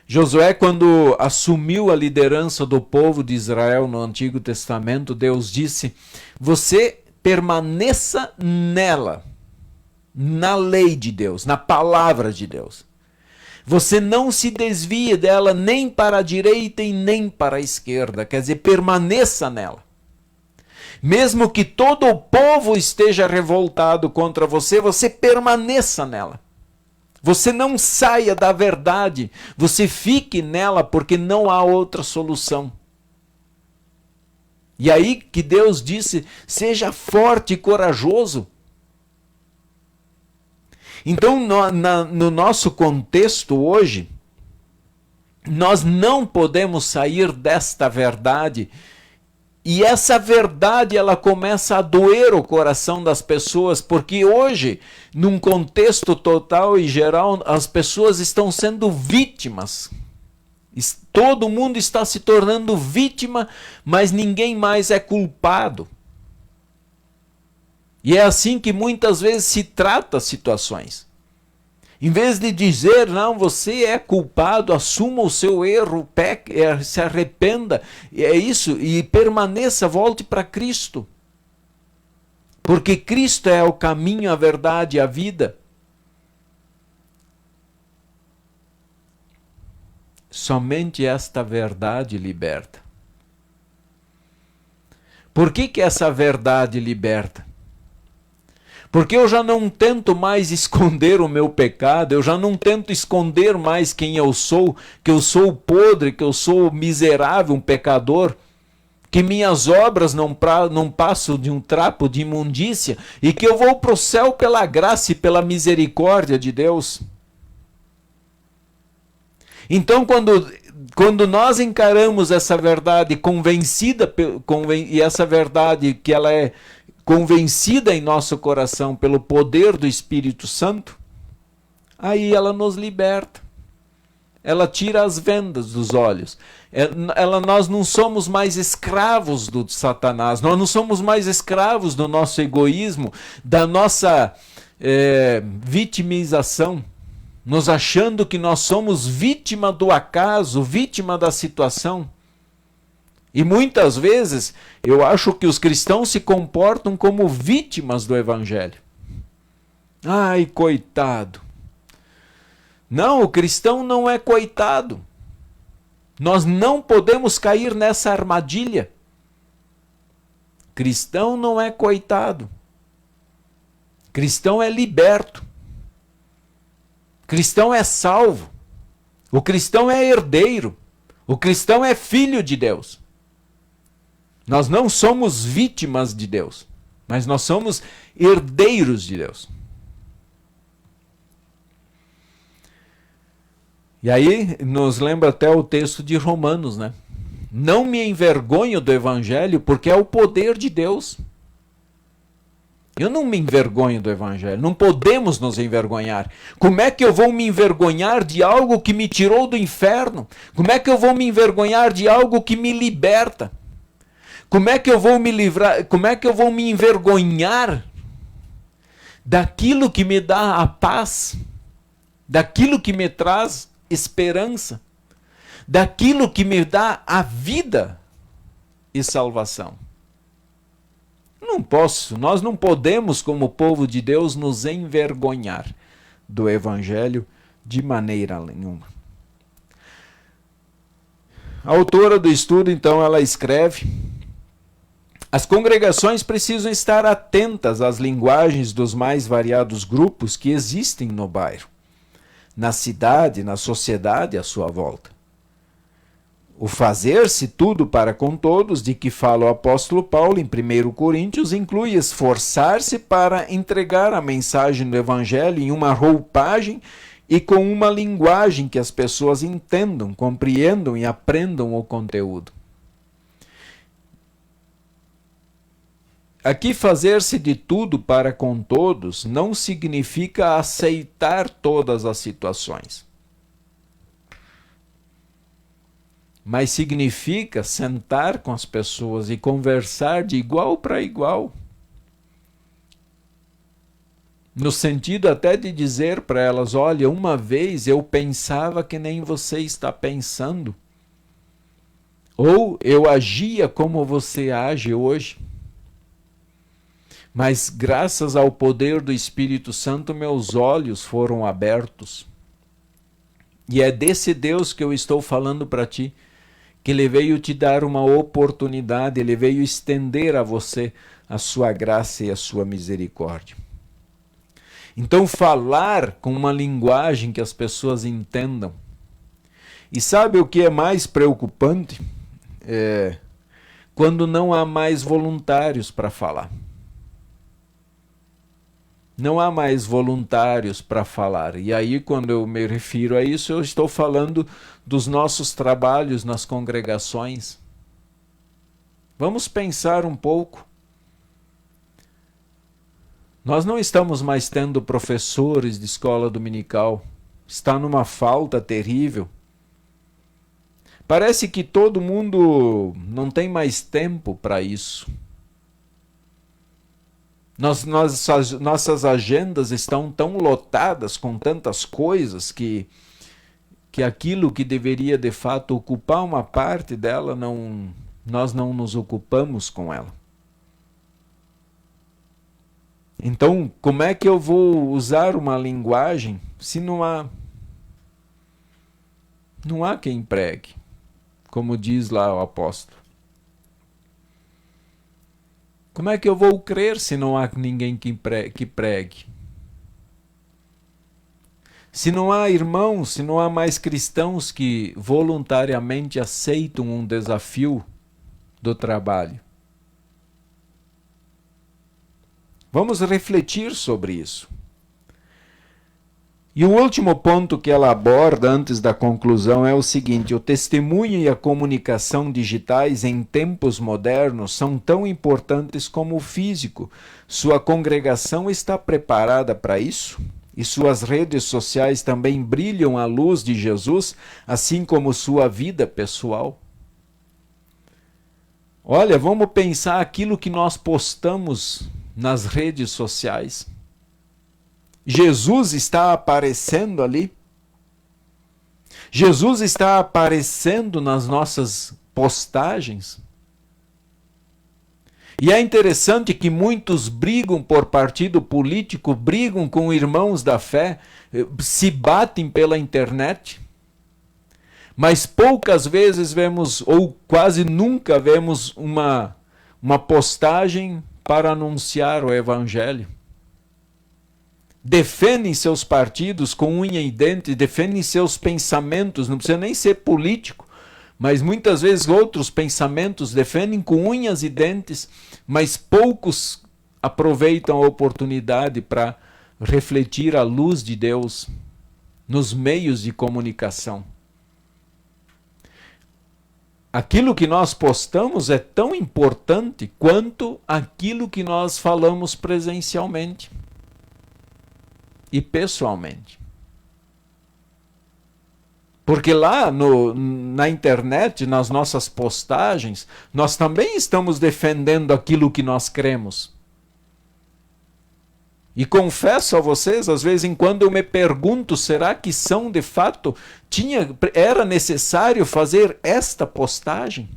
Josué, quando assumiu a liderança do povo de Israel no Antigo Testamento, Deus disse: você permaneça nela, na lei de Deus, na palavra de Deus. Você não se desvie dela nem para a direita e nem para a esquerda. Quer dizer, permaneça nela. Mesmo que todo o povo esteja revoltado contra você, você permaneça nela. Você não saia da verdade. Você fique nela porque não há outra solução. E aí que Deus disse, seja forte e corajoso. Então, no nosso contexto hoje, nós não podemos sair desta verdade. E essa verdade, ela começa a doer o coração das pessoas, porque hoje, num contexto total e geral, as pessoas estão sendo vítimas. Todo mundo está se tornando vítima, mas ninguém mais é culpado. E é assim que muitas vezes se trata situações. Em vez de dizer, não, você é culpado, assuma o seu erro, peque, se arrependa, é isso, e permaneça, volte para Cristo. Porque Cristo é o caminho, a verdade e a vida. Somente esta verdade liberta. Por que essa verdade liberta? Porque eu já não tento mais esconder o meu pecado, eu já não tento esconder mais quem eu sou, que eu sou podre, que eu sou miserável, um pecador, que minhas obras não passam de um trapo de imundícia e que eu vou para o céu pela graça e pela misericórdia de Deus. Então, quando nós encaramos essa verdade convencida, e essa verdade que ela é convencida em nosso coração pelo poder do Espírito Santo, aí ela nos liberta. Ela tira as vendas dos olhos. Nós não somos mais escravos do Satanás, nós não somos mais escravos do nosso egoísmo, da nossa vitimização, nos achando que nós somos vítima do acaso, vítima da situação. E muitas vezes eu acho que os cristãos se comportam como vítimas do Evangelho. Ai, coitado. Não, o cristão não é coitado. Nós não podemos cair nessa armadilha. Cristão não é coitado. Cristão é liberto. Cristão é salvo. O cristão é herdeiro. O cristão é filho de Deus. Nós não somos vítimas de Deus, mas nós somos herdeiros de Deus. E aí nos lembra até o texto de Romanos, né? Não me envergonho do Evangelho porque é o poder de Deus. Eu não me envergonho do Evangelho. Não podemos nos envergonhar. Como é que eu vou me envergonhar de algo que me tirou do inferno? Como é que eu vou me envergonhar de algo que me liberta? Como é que eu vou me livrar? Como é que eu vou me envergonhar daquilo que me dá a paz? Daquilo que me traz esperança? Daquilo que me dá a vida e salvação? Não posso, nós não podemos, como povo de Deus, nos envergonhar do Evangelho de maneira nenhuma. A autora do estudo, então, ela escreve: as congregações precisam estar atentas às linguagens dos mais variados grupos que existem no bairro, na cidade, na sociedade à sua volta. O fazer-se tudo para com todos, de que fala o apóstolo Paulo em 1 Coríntios, inclui esforçar-se para entregar a mensagem do Evangelho em uma roupagem e com uma linguagem que as pessoas entendam, compreendam e aprendam o conteúdo. Aqui, fazer-se de tudo para com todos não significa aceitar todas as situações, mas significa sentar com as pessoas e conversar de igual para igual. No sentido até de dizer para elas: olha, uma vez eu pensava que nem você está pensando. Ou eu agia como você age hoje. Mas graças ao poder do Espírito Santo, meus olhos foram abertos. E é desse Deus que eu estou falando para ti, que Ele veio te dar uma oportunidade, Ele veio estender a você a sua graça e a sua misericórdia. Então, falar com uma linguagem que as pessoas entendam. E sabe o que é mais preocupante? Quando não há mais voluntários para falar. Não há mais voluntários para falar. E aí, quando eu me refiro a isso, eu estou falando dos nossos trabalhos nas congregações. Vamos pensar um pouco. Nós não estamos mais tendo professores de escola dominical. Está numa falta terrível. Parece que todo mundo não tem mais tempo para isso. Nossas agendas estão tão lotadas com tantas coisas que aquilo que deveria de fato ocupar uma parte dela, nós não nos ocupamos com ela. Então, como é que eu vou usar uma linguagem se não há quem pregue, como diz lá o apóstolo? Como é que eu vou crer se não há ninguém que pregue? Se não há irmãos, se não há mais cristãos que voluntariamente aceitam um desafio do trabalho? Vamos refletir sobre isso. E o último ponto que ela aborda antes da conclusão é o seguinte: o testemunho e a comunicação digitais em tempos modernos são tão importantes como o físico. Sua congregação está preparada para isso? E suas redes sociais também brilham à luz de Jesus, assim como sua vida pessoal? Olha, vamos pensar aquilo que nós postamos nas redes sociais. Jesus está aparecendo ali? Jesus está aparecendo nas nossas postagens? E é interessante que muitos brigam por partido político, brigam com irmãos da fé, se batem pela internet, mas poucas vezes vemos, ou quase nunca vemos, uma postagem para anunciar o Evangelho. Defendem seus partidos com unha e dente, defendem seus pensamentos, não precisa nem ser político, mas muitas vezes outros pensamentos defendem com unhas e dentes, mas poucos aproveitam a oportunidade para refletir a luz de Deus nos meios de comunicação. aquilo que nós postamos é tão importante quanto aquilo que nós falamos presencialmente e pessoalmente. Porque lá na internet, nas nossas postagens, nós também estamos defendendo aquilo que nós cremos. E confesso a vocês, às vezes em quando eu me pergunto, será que são de fato, era necessário fazer esta postagem?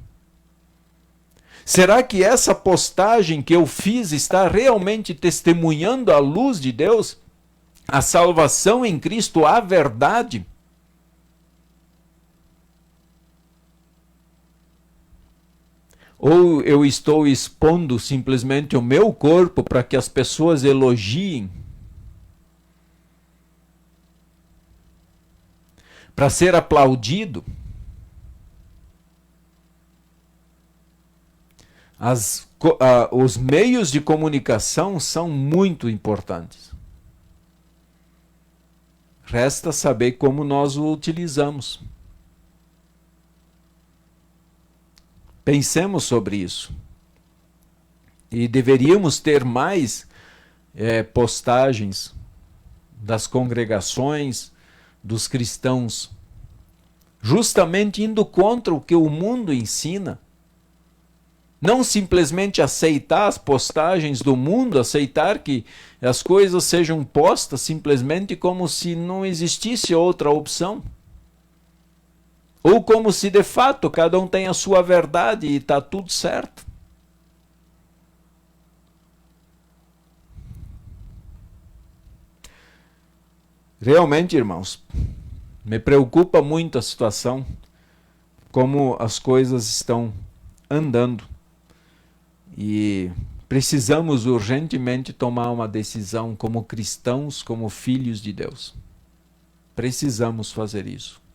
Será que essa postagem que eu fiz está realmente testemunhando a luz de Deus, a salvação em Cristo, a verdade? Ou eu estou expondo simplesmente o meu corpo para que as pessoas elogiem? Para ser aplaudido? Os meios de comunicação são muito importantes. Resta saber como nós o utilizamos. Pensemos sobre isso. E deveríamos ter mais postagens das congregações, dos cristãos, justamente indo contra o que o mundo ensina. Não simplesmente aceitar as postagens do mundo, aceitar que as coisas sejam postas simplesmente como se não existisse outra opção. Ou como se de fato cada um tem a sua verdade e está tudo certo. Realmente, irmãos, me preocupa muito a situação, como as coisas estão andando. E precisamos urgentemente tomar uma decisão como cristãos, como filhos de Deus. Precisamos fazer isso.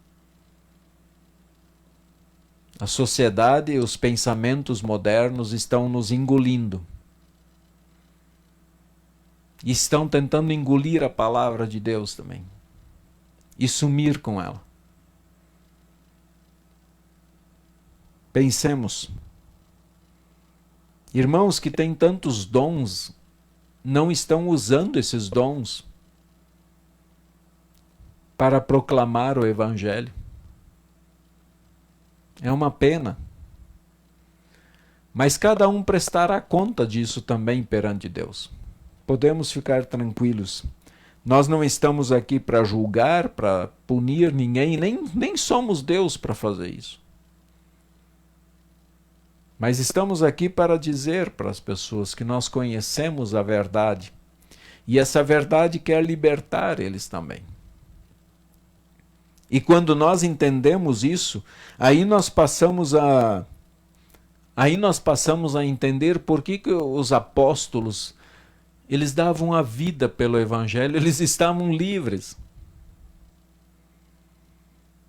A sociedade e os pensamentos modernos estão nos engolindo. E estão tentando engolir a palavra de Deus também. E sumir com ela. Pensemos. Irmãos que têm tantos dons, não estão usando esses dons para proclamar o Evangelho. É uma pena. Mas cada um prestará conta disso também perante Deus. Podemos ficar tranquilos. Nós não estamos aqui para julgar, para punir ninguém, nem somos Deus para fazer isso. Mas estamos aqui para dizer para as pessoas que nós conhecemos a verdade. E essa verdade quer libertar eles também. E quando nós entendemos isso, aí nós passamos a entender por que os apóstolos, eles davam a vida pelo Evangelho, eles estavam livres.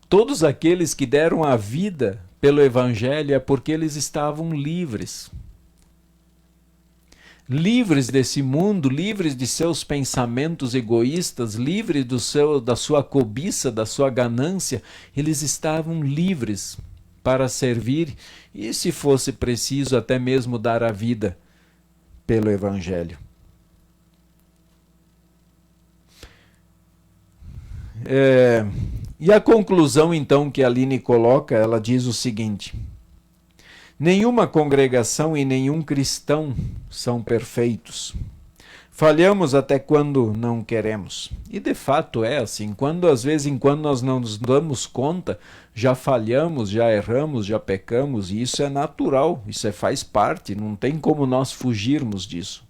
Todos aqueles que deram a vida pelo Evangelho é porque eles estavam livres. Livres desse mundo, livres de seus pensamentos egoístas, livres da sua cobiça, da sua ganância, eles estavam livres para servir e, se fosse preciso, até mesmo dar a vida pelo Evangelho. E a conclusão, então, que a Aline coloca, ela diz o seguinte: nenhuma congregação e nenhum cristão são perfeitos. Falhamos até quando não queremos. E de fato é assim. Às vezes, quando nós não nos damos conta, já falhamos, já erramos, já pecamos. E isso é natural, isso faz parte, não tem como nós fugirmos disso.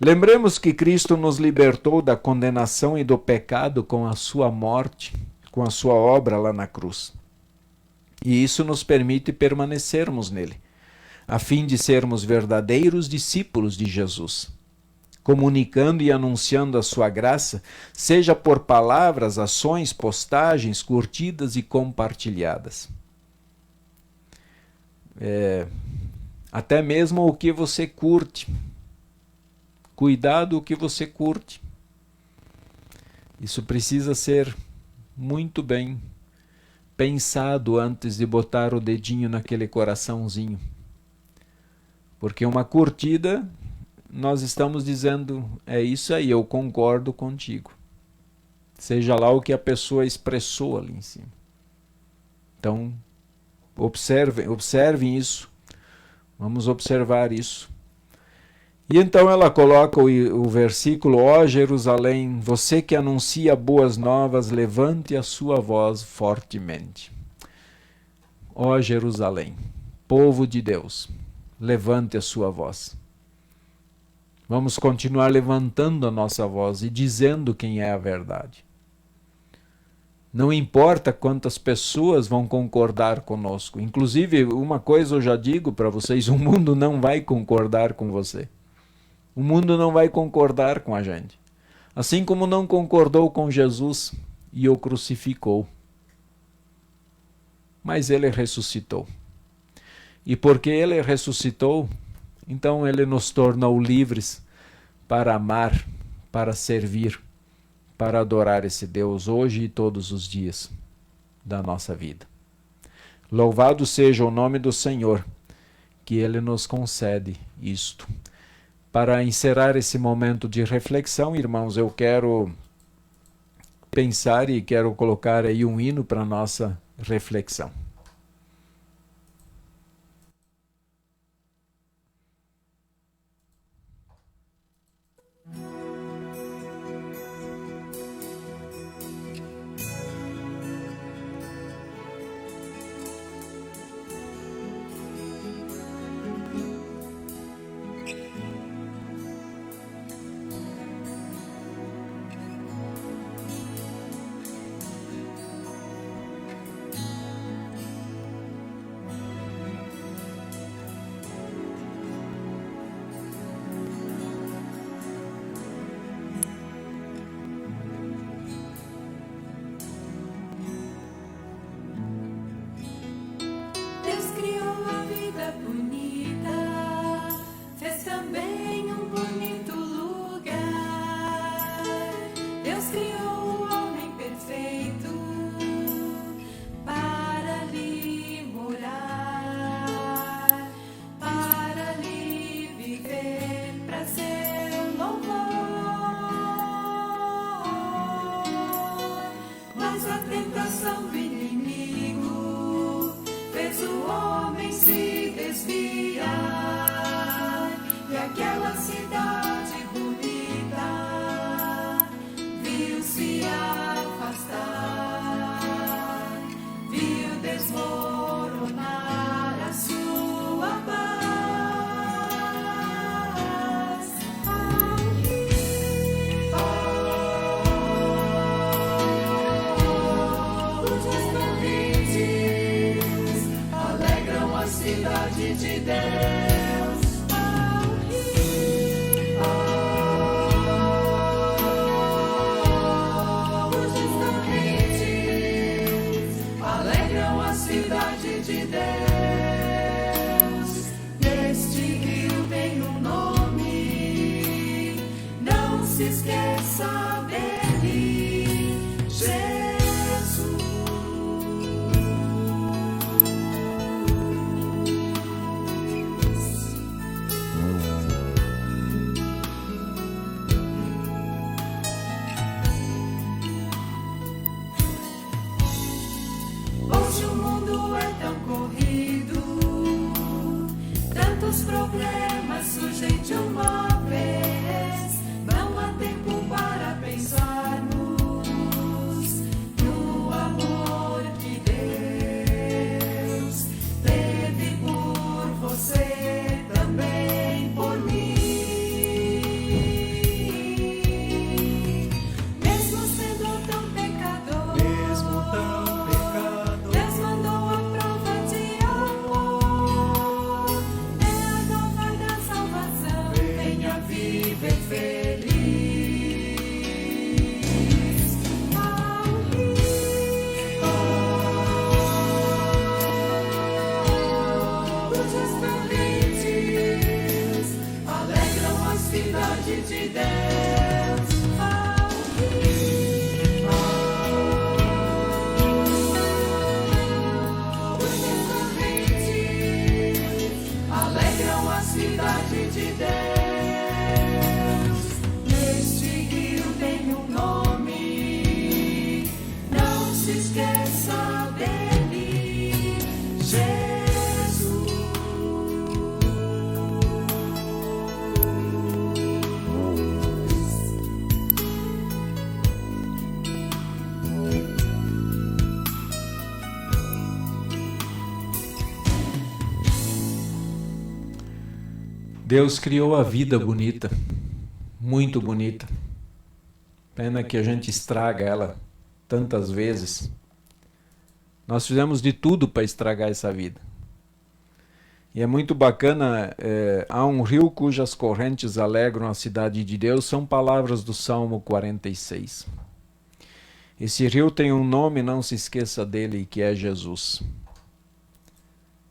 Lembremos que Cristo nos libertou da condenação e do pecado com a sua morte, com a sua obra lá na cruz. E isso nos permite permanecermos nele, a fim de sermos verdadeiros discípulos de Jesus, comunicando e anunciando a sua graça, seja por palavras, ações, postagens, curtidas e compartilhadas. Até mesmo o que você curte. Cuidado o que você curte. Isso precisa ser muito bem pensado antes de botar o dedinho naquele coraçãozinho. Porque uma curtida, nós estamos dizendo, é isso aí, eu concordo contigo. Seja lá o que a pessoa expressou ali em cima. Então, observem isso. Vamos observar isso. E então ela coloca o versículo: ó Jerusalém, você que anuncia boas novas, levante a sua voz fortemente. Ó Jerusalém, povo de Deus, levante a sua voz. Vamos continuar levantando a nossa voz e dizendo quem é a verdade. Não importa quantas pessoas vão concordar conosco. Inclusive, uma coisa eu já digo para vocês: o mundo não vai concordar com você. O mundo não vai concordar com a gente. Assim como não concordou com Jesus e o crucificou. Mas ele ressuscitou. E porque ele ressuscitou, então ele nos tornou livres para amar, para servir, para adorar esse Deus hoje e todos os dias da nossa vida. Louvado seja o nome do Senhor, que ele nos concede isto. Para encerrar esse momento de reflexão, irmãos, eu quero pensar e quero colocar aí um hino para a nossa reflexão. cidade de Deus. Este rio tem um nome, não se esqueça dele, Jesus. Deus criou a vida bonita, muito bonita. Pena que a gente estraga ela tantas vezes. Nós fizemos de tudo para estragar essa vida. E é muito bacana, há um rio cujas correntes alegram a cidade de Deus, são palavras do Salmo 46. Esse rio tem um nome, não se esqueça dele, que é Jesus.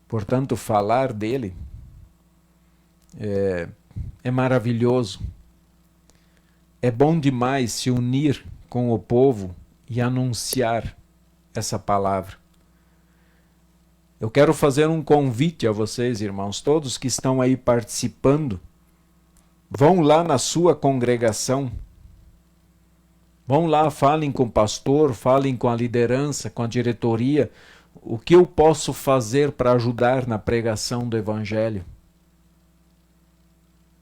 Portanto, falar dele é maravilhoso. É bom demais se unir com o povo e anunciar essa palavra. Eu quero fazer um convite a vocês, irmãos, todos que estão aí participando. Vão lá na sua congregação. Vão lá, falem com o pastor, falem com a liderança, com a diretoria. O que eu posso fazer para ajudar na pregação do Evangelho?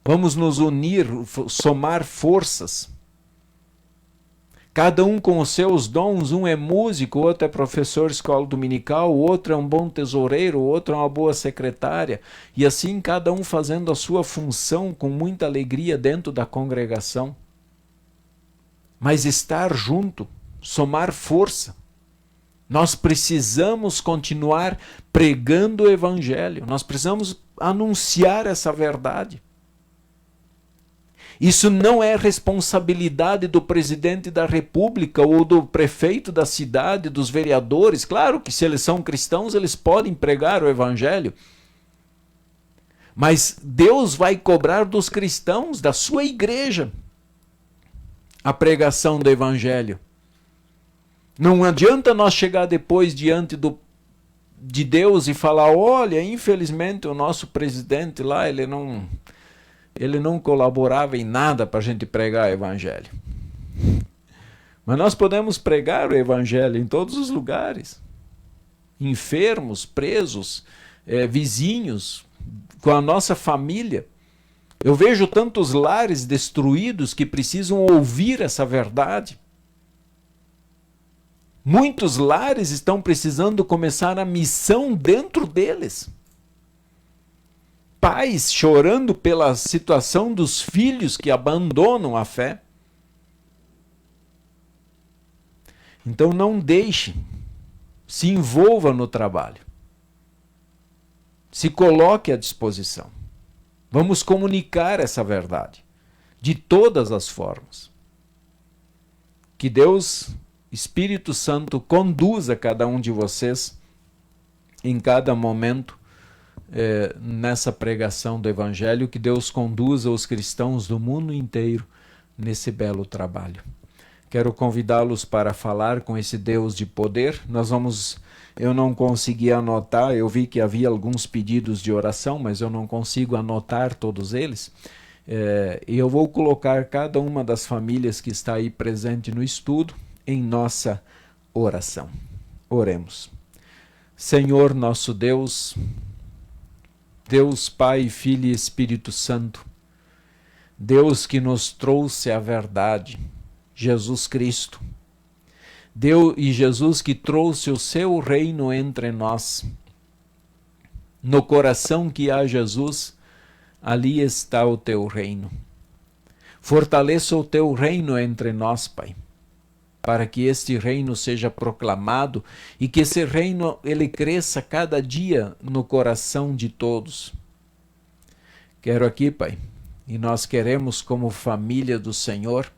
Vamos nos unir, somar forças. Cada um com os seus dons, um é músico, outro é professor de escola dominical, o outro é um bom tesoureiro, o outro é uma boa secretária. E assim cada um fazendo a sua função com muita alegria dentro da congregação. Mas estar junto, somar força. Nós precisamos continuar pregando o Evangelho. Nós precisamos anunciar essa verdade. Isso não é responsabilidade do presidente da República ou do prefeito da cidade, dos vereadores. Claro que se eles são cristãos, eles podem pregar o Evangelho. Mas Deus vai cobrar dos cristãos, da sua igreja, a pregação do Evangelho. Não adianta nós chegar depois diante de Deus e falar, olha, infelizmente o nosso presidente lá, ele não colaborava em nada para a gente pregar o Evangelho. Mas nós podemos pregar o Evangelho em todos os lugares. Enfermos, presos, vizinhos, com a nossa família. Eu vejo tantos lares destruídos que precisam ouvir essa verdade. Muitos lares estão precisando começar a missão dentro deles. Pais chorando pela situação dos filhos que abandonam a fé. Então não deixe, se envolva no trabalho. Se coloque à disposição. Vamos comunicar essa verdade de todas as formas. Que Deus, Espírito Santo, conduza cada um de vocês em cada momento nessa pregação do Evangelho, que Deus conduza os cristãos do mundo inteiro nesse belo trabalho. Quero convidá-los para falar com esse Deus de poder. Eu não consegui anotar, eu vi que havia alguns pedidos de oração, mas eu não consigo anotar todos eles. E eu vou colocar cada uma das famílias que está aí presente no estudo em nossa oração. Oremos. Senhor nosso Deus, Deus Pai, Filho e Espírito Santo, Deus que nos trouxe a verdade, Jesus Cristo, Deus e Jesus que trouxe o seu reino entre nós. No coração que há Jesus, ali está o teu reino. Fortaleça o teu reino entre nós, Pai, para que este reino seja proclamado e que esse reino ele cresça cada dia no coração de todos. Quero aqui, Pai, e nós queremos como família do Senhor,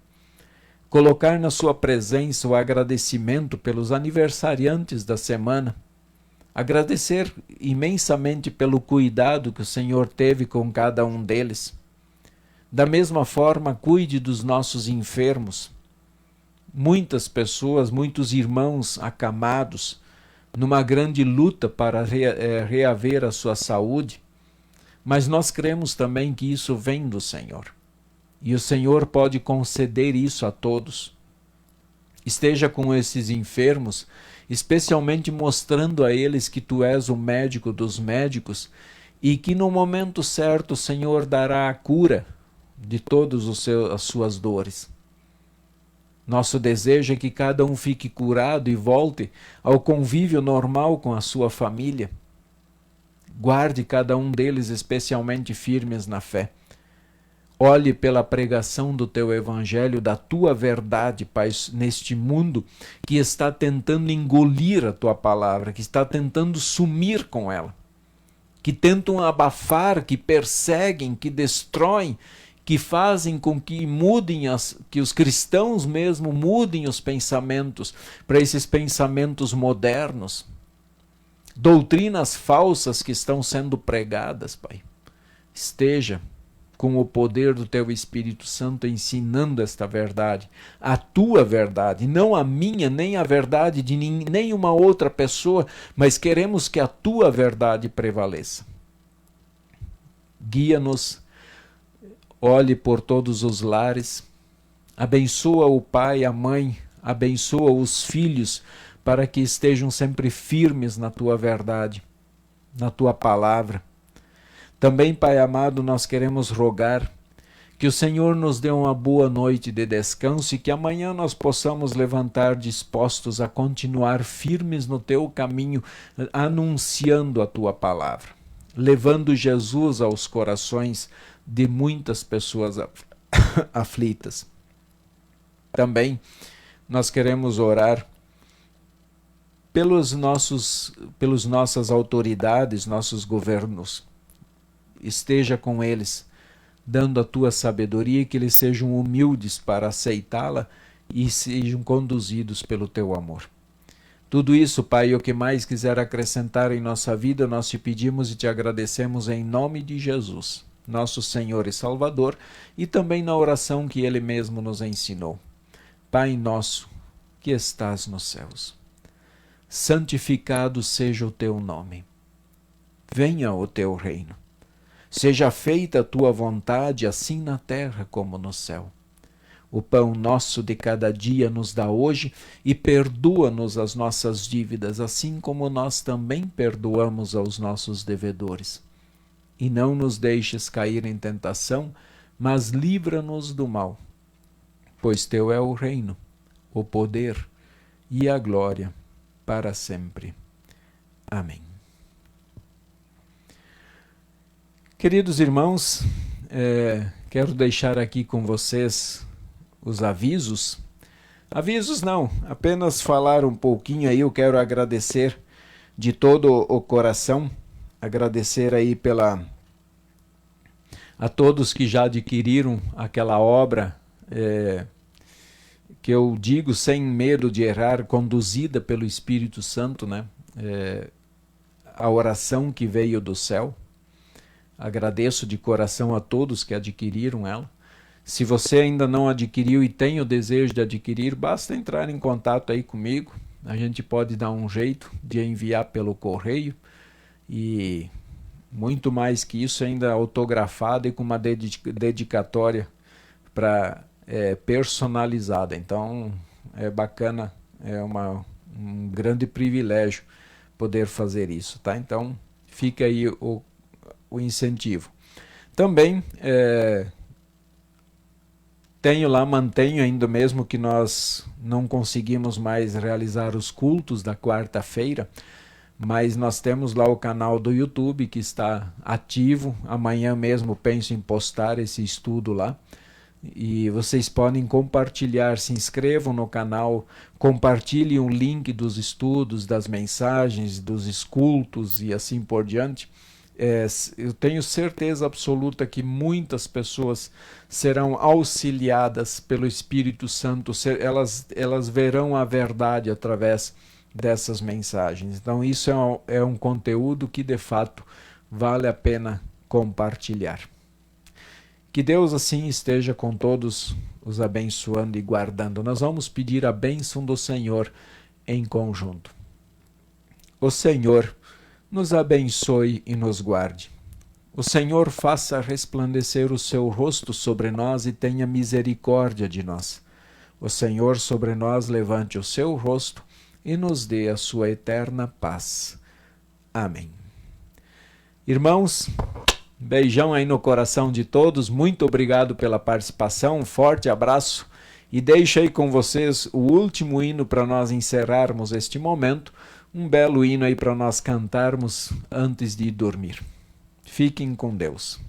colocar na sua presença o agradecimento pelos aniversariantes da semana, agradecer imensamente pelo cuidado que o Senhor teve com cada um deles. Da mesma forma, cuide dos nossos enfermos. Muitas pessoas, muitos irmãos acamados, numa grande luta para reaver a sua saúde. mas nós cremos também que isso vem do Senhor. E o Senhor pode conceder isso a todos. Esteja com esses enfermos, especialmente mostrando a eles que tu és o médico dos médicos e que no momento certo o Senhor dará a cura de todas as suas dores. Nosso desejo é que cada um fique curado e volte ao convívio normal com a sua família. Guarde cada um deles especialmente firmes na fé. Olhe pela pregação do teu evangelho, da tua verdade, Pai, neste mundo que está tentando engolir a tua palavra, que está tentando sumir com ela, que tentam abafar, que perseguem, que destroem, que fazem com que mudem, que os cristãos mesmo mudem os pensamentos para esses pensamentos modernos. Doutrinas falsas que estão sendo pregadas, Pai. Esteja com o poder do teu Espírito Santo ensinando esta verdade, a tua verdade, não a minha, nem a verdade de nenhuma outra pessoa, mas queremos que a tua verdade prevaleça. Guia-nos, olhe por todos os lares, abençoa o pai, a mãe, abençoa os filhos, para que estejam sempre firmes na tua verdade, na tua palavra. Também, Pai amado, nós queremos rogar que o Senhor nos dê uma boa noite de descanso e que amanhã nós possamos levantar dispostos a continuar firmes no teu caminho, anunciando a tua palavra, levando Jesus aos corações de muitas pessoas aflitas. Também nós queremos orar pelas nossas autoridades, nossos governos. Esteja com eles, dando a tua sabedoria, que eles sejam humildes para aceitá-la e sejam conduzidos pelo teu amor. Tudo isso, Pai, o que mais quiser acrescentar em nossa vida, nós te pedimos e te agradecemos em nome de Jesus, nosso Senhor e Salvador, e também na oração que Ele mesmo nos ensinou. Pai nosso, que estás nos céus, santificado seja o teu nome. Venha o teu reino. Seja feita a tua vontade, assim na terra como no céu. O pão nosso de cada dia nos dá hoje e perdoa-nos as nossas dívidas, assim como nós também perdoamos aos nossos devedores. E não nos deixes cair em tentação, mas livra-nos do mal. Pois teu é o reino, o poder e a glória para sempre. Amém. Queridos irmãos, quero deixar aqui com vocês os avisos. Avisos não, apenas falar um pouquinho aí. Eu quero agradecer de todo o coração, agradecer aí a todos que já adquiriram aquela obra, que eu digo sem medo de errar, conduzida pelo Espírito Santo, né? A oração que veio do céu. Agradeço de coração a todos que adquiriram ela. Se você ainda não adquiriu e tem o desejo de adquirir, basta entrar em contato aí comigo. A gente pode dar um jeito de enviar pelo correio. E muito mais que isso, ainda autografada e com uma dedicatória personalizada. Então é bacana, é um grande privilégio poder fazer isso, tá? Então fica aí o incentivo. Também mantenho ainda, mesmo que nós não conseguimos mais realizar os cultos da quarta-feira, mas nós temos lá o canal do YouTube que está ativo. Amanhã mesmo penso em postar esse estudo lá. E vocês podem compartilhar, se inscrevam no canal, compartilhem o link dos estudos, das mensagens, dos cultos e assim por diante. Eu tenho certeza absoluta que muitas pessoas serão auxiliadas pelo Espírito Santo, elas verão a verdade através dessas mensagens. Então isso é um conteúdo que de fato vale a pena compartilhar. Que Deus assim esteja com todos, os abençoando e guardando. Nós vamos pedir a bênção do Senhor em conjunto. O Senhor nos abençoe e nos guarde. O Senhor faça resplandecer o seu rosto sobre nós e tenha misericórdia de nós. O Senhor sobre nós levante o seu rosto e nos dê a sua eterna paz. Amém. Irmãos, beijão aí no coração de todos. Muito obrigado pela participação. Um forte abraço. E deixo aí com vocês o último hino para nós encerrarmos este momento. Um belo hino aí para nós cantarmos antes de dormir. Fiquem com Deus.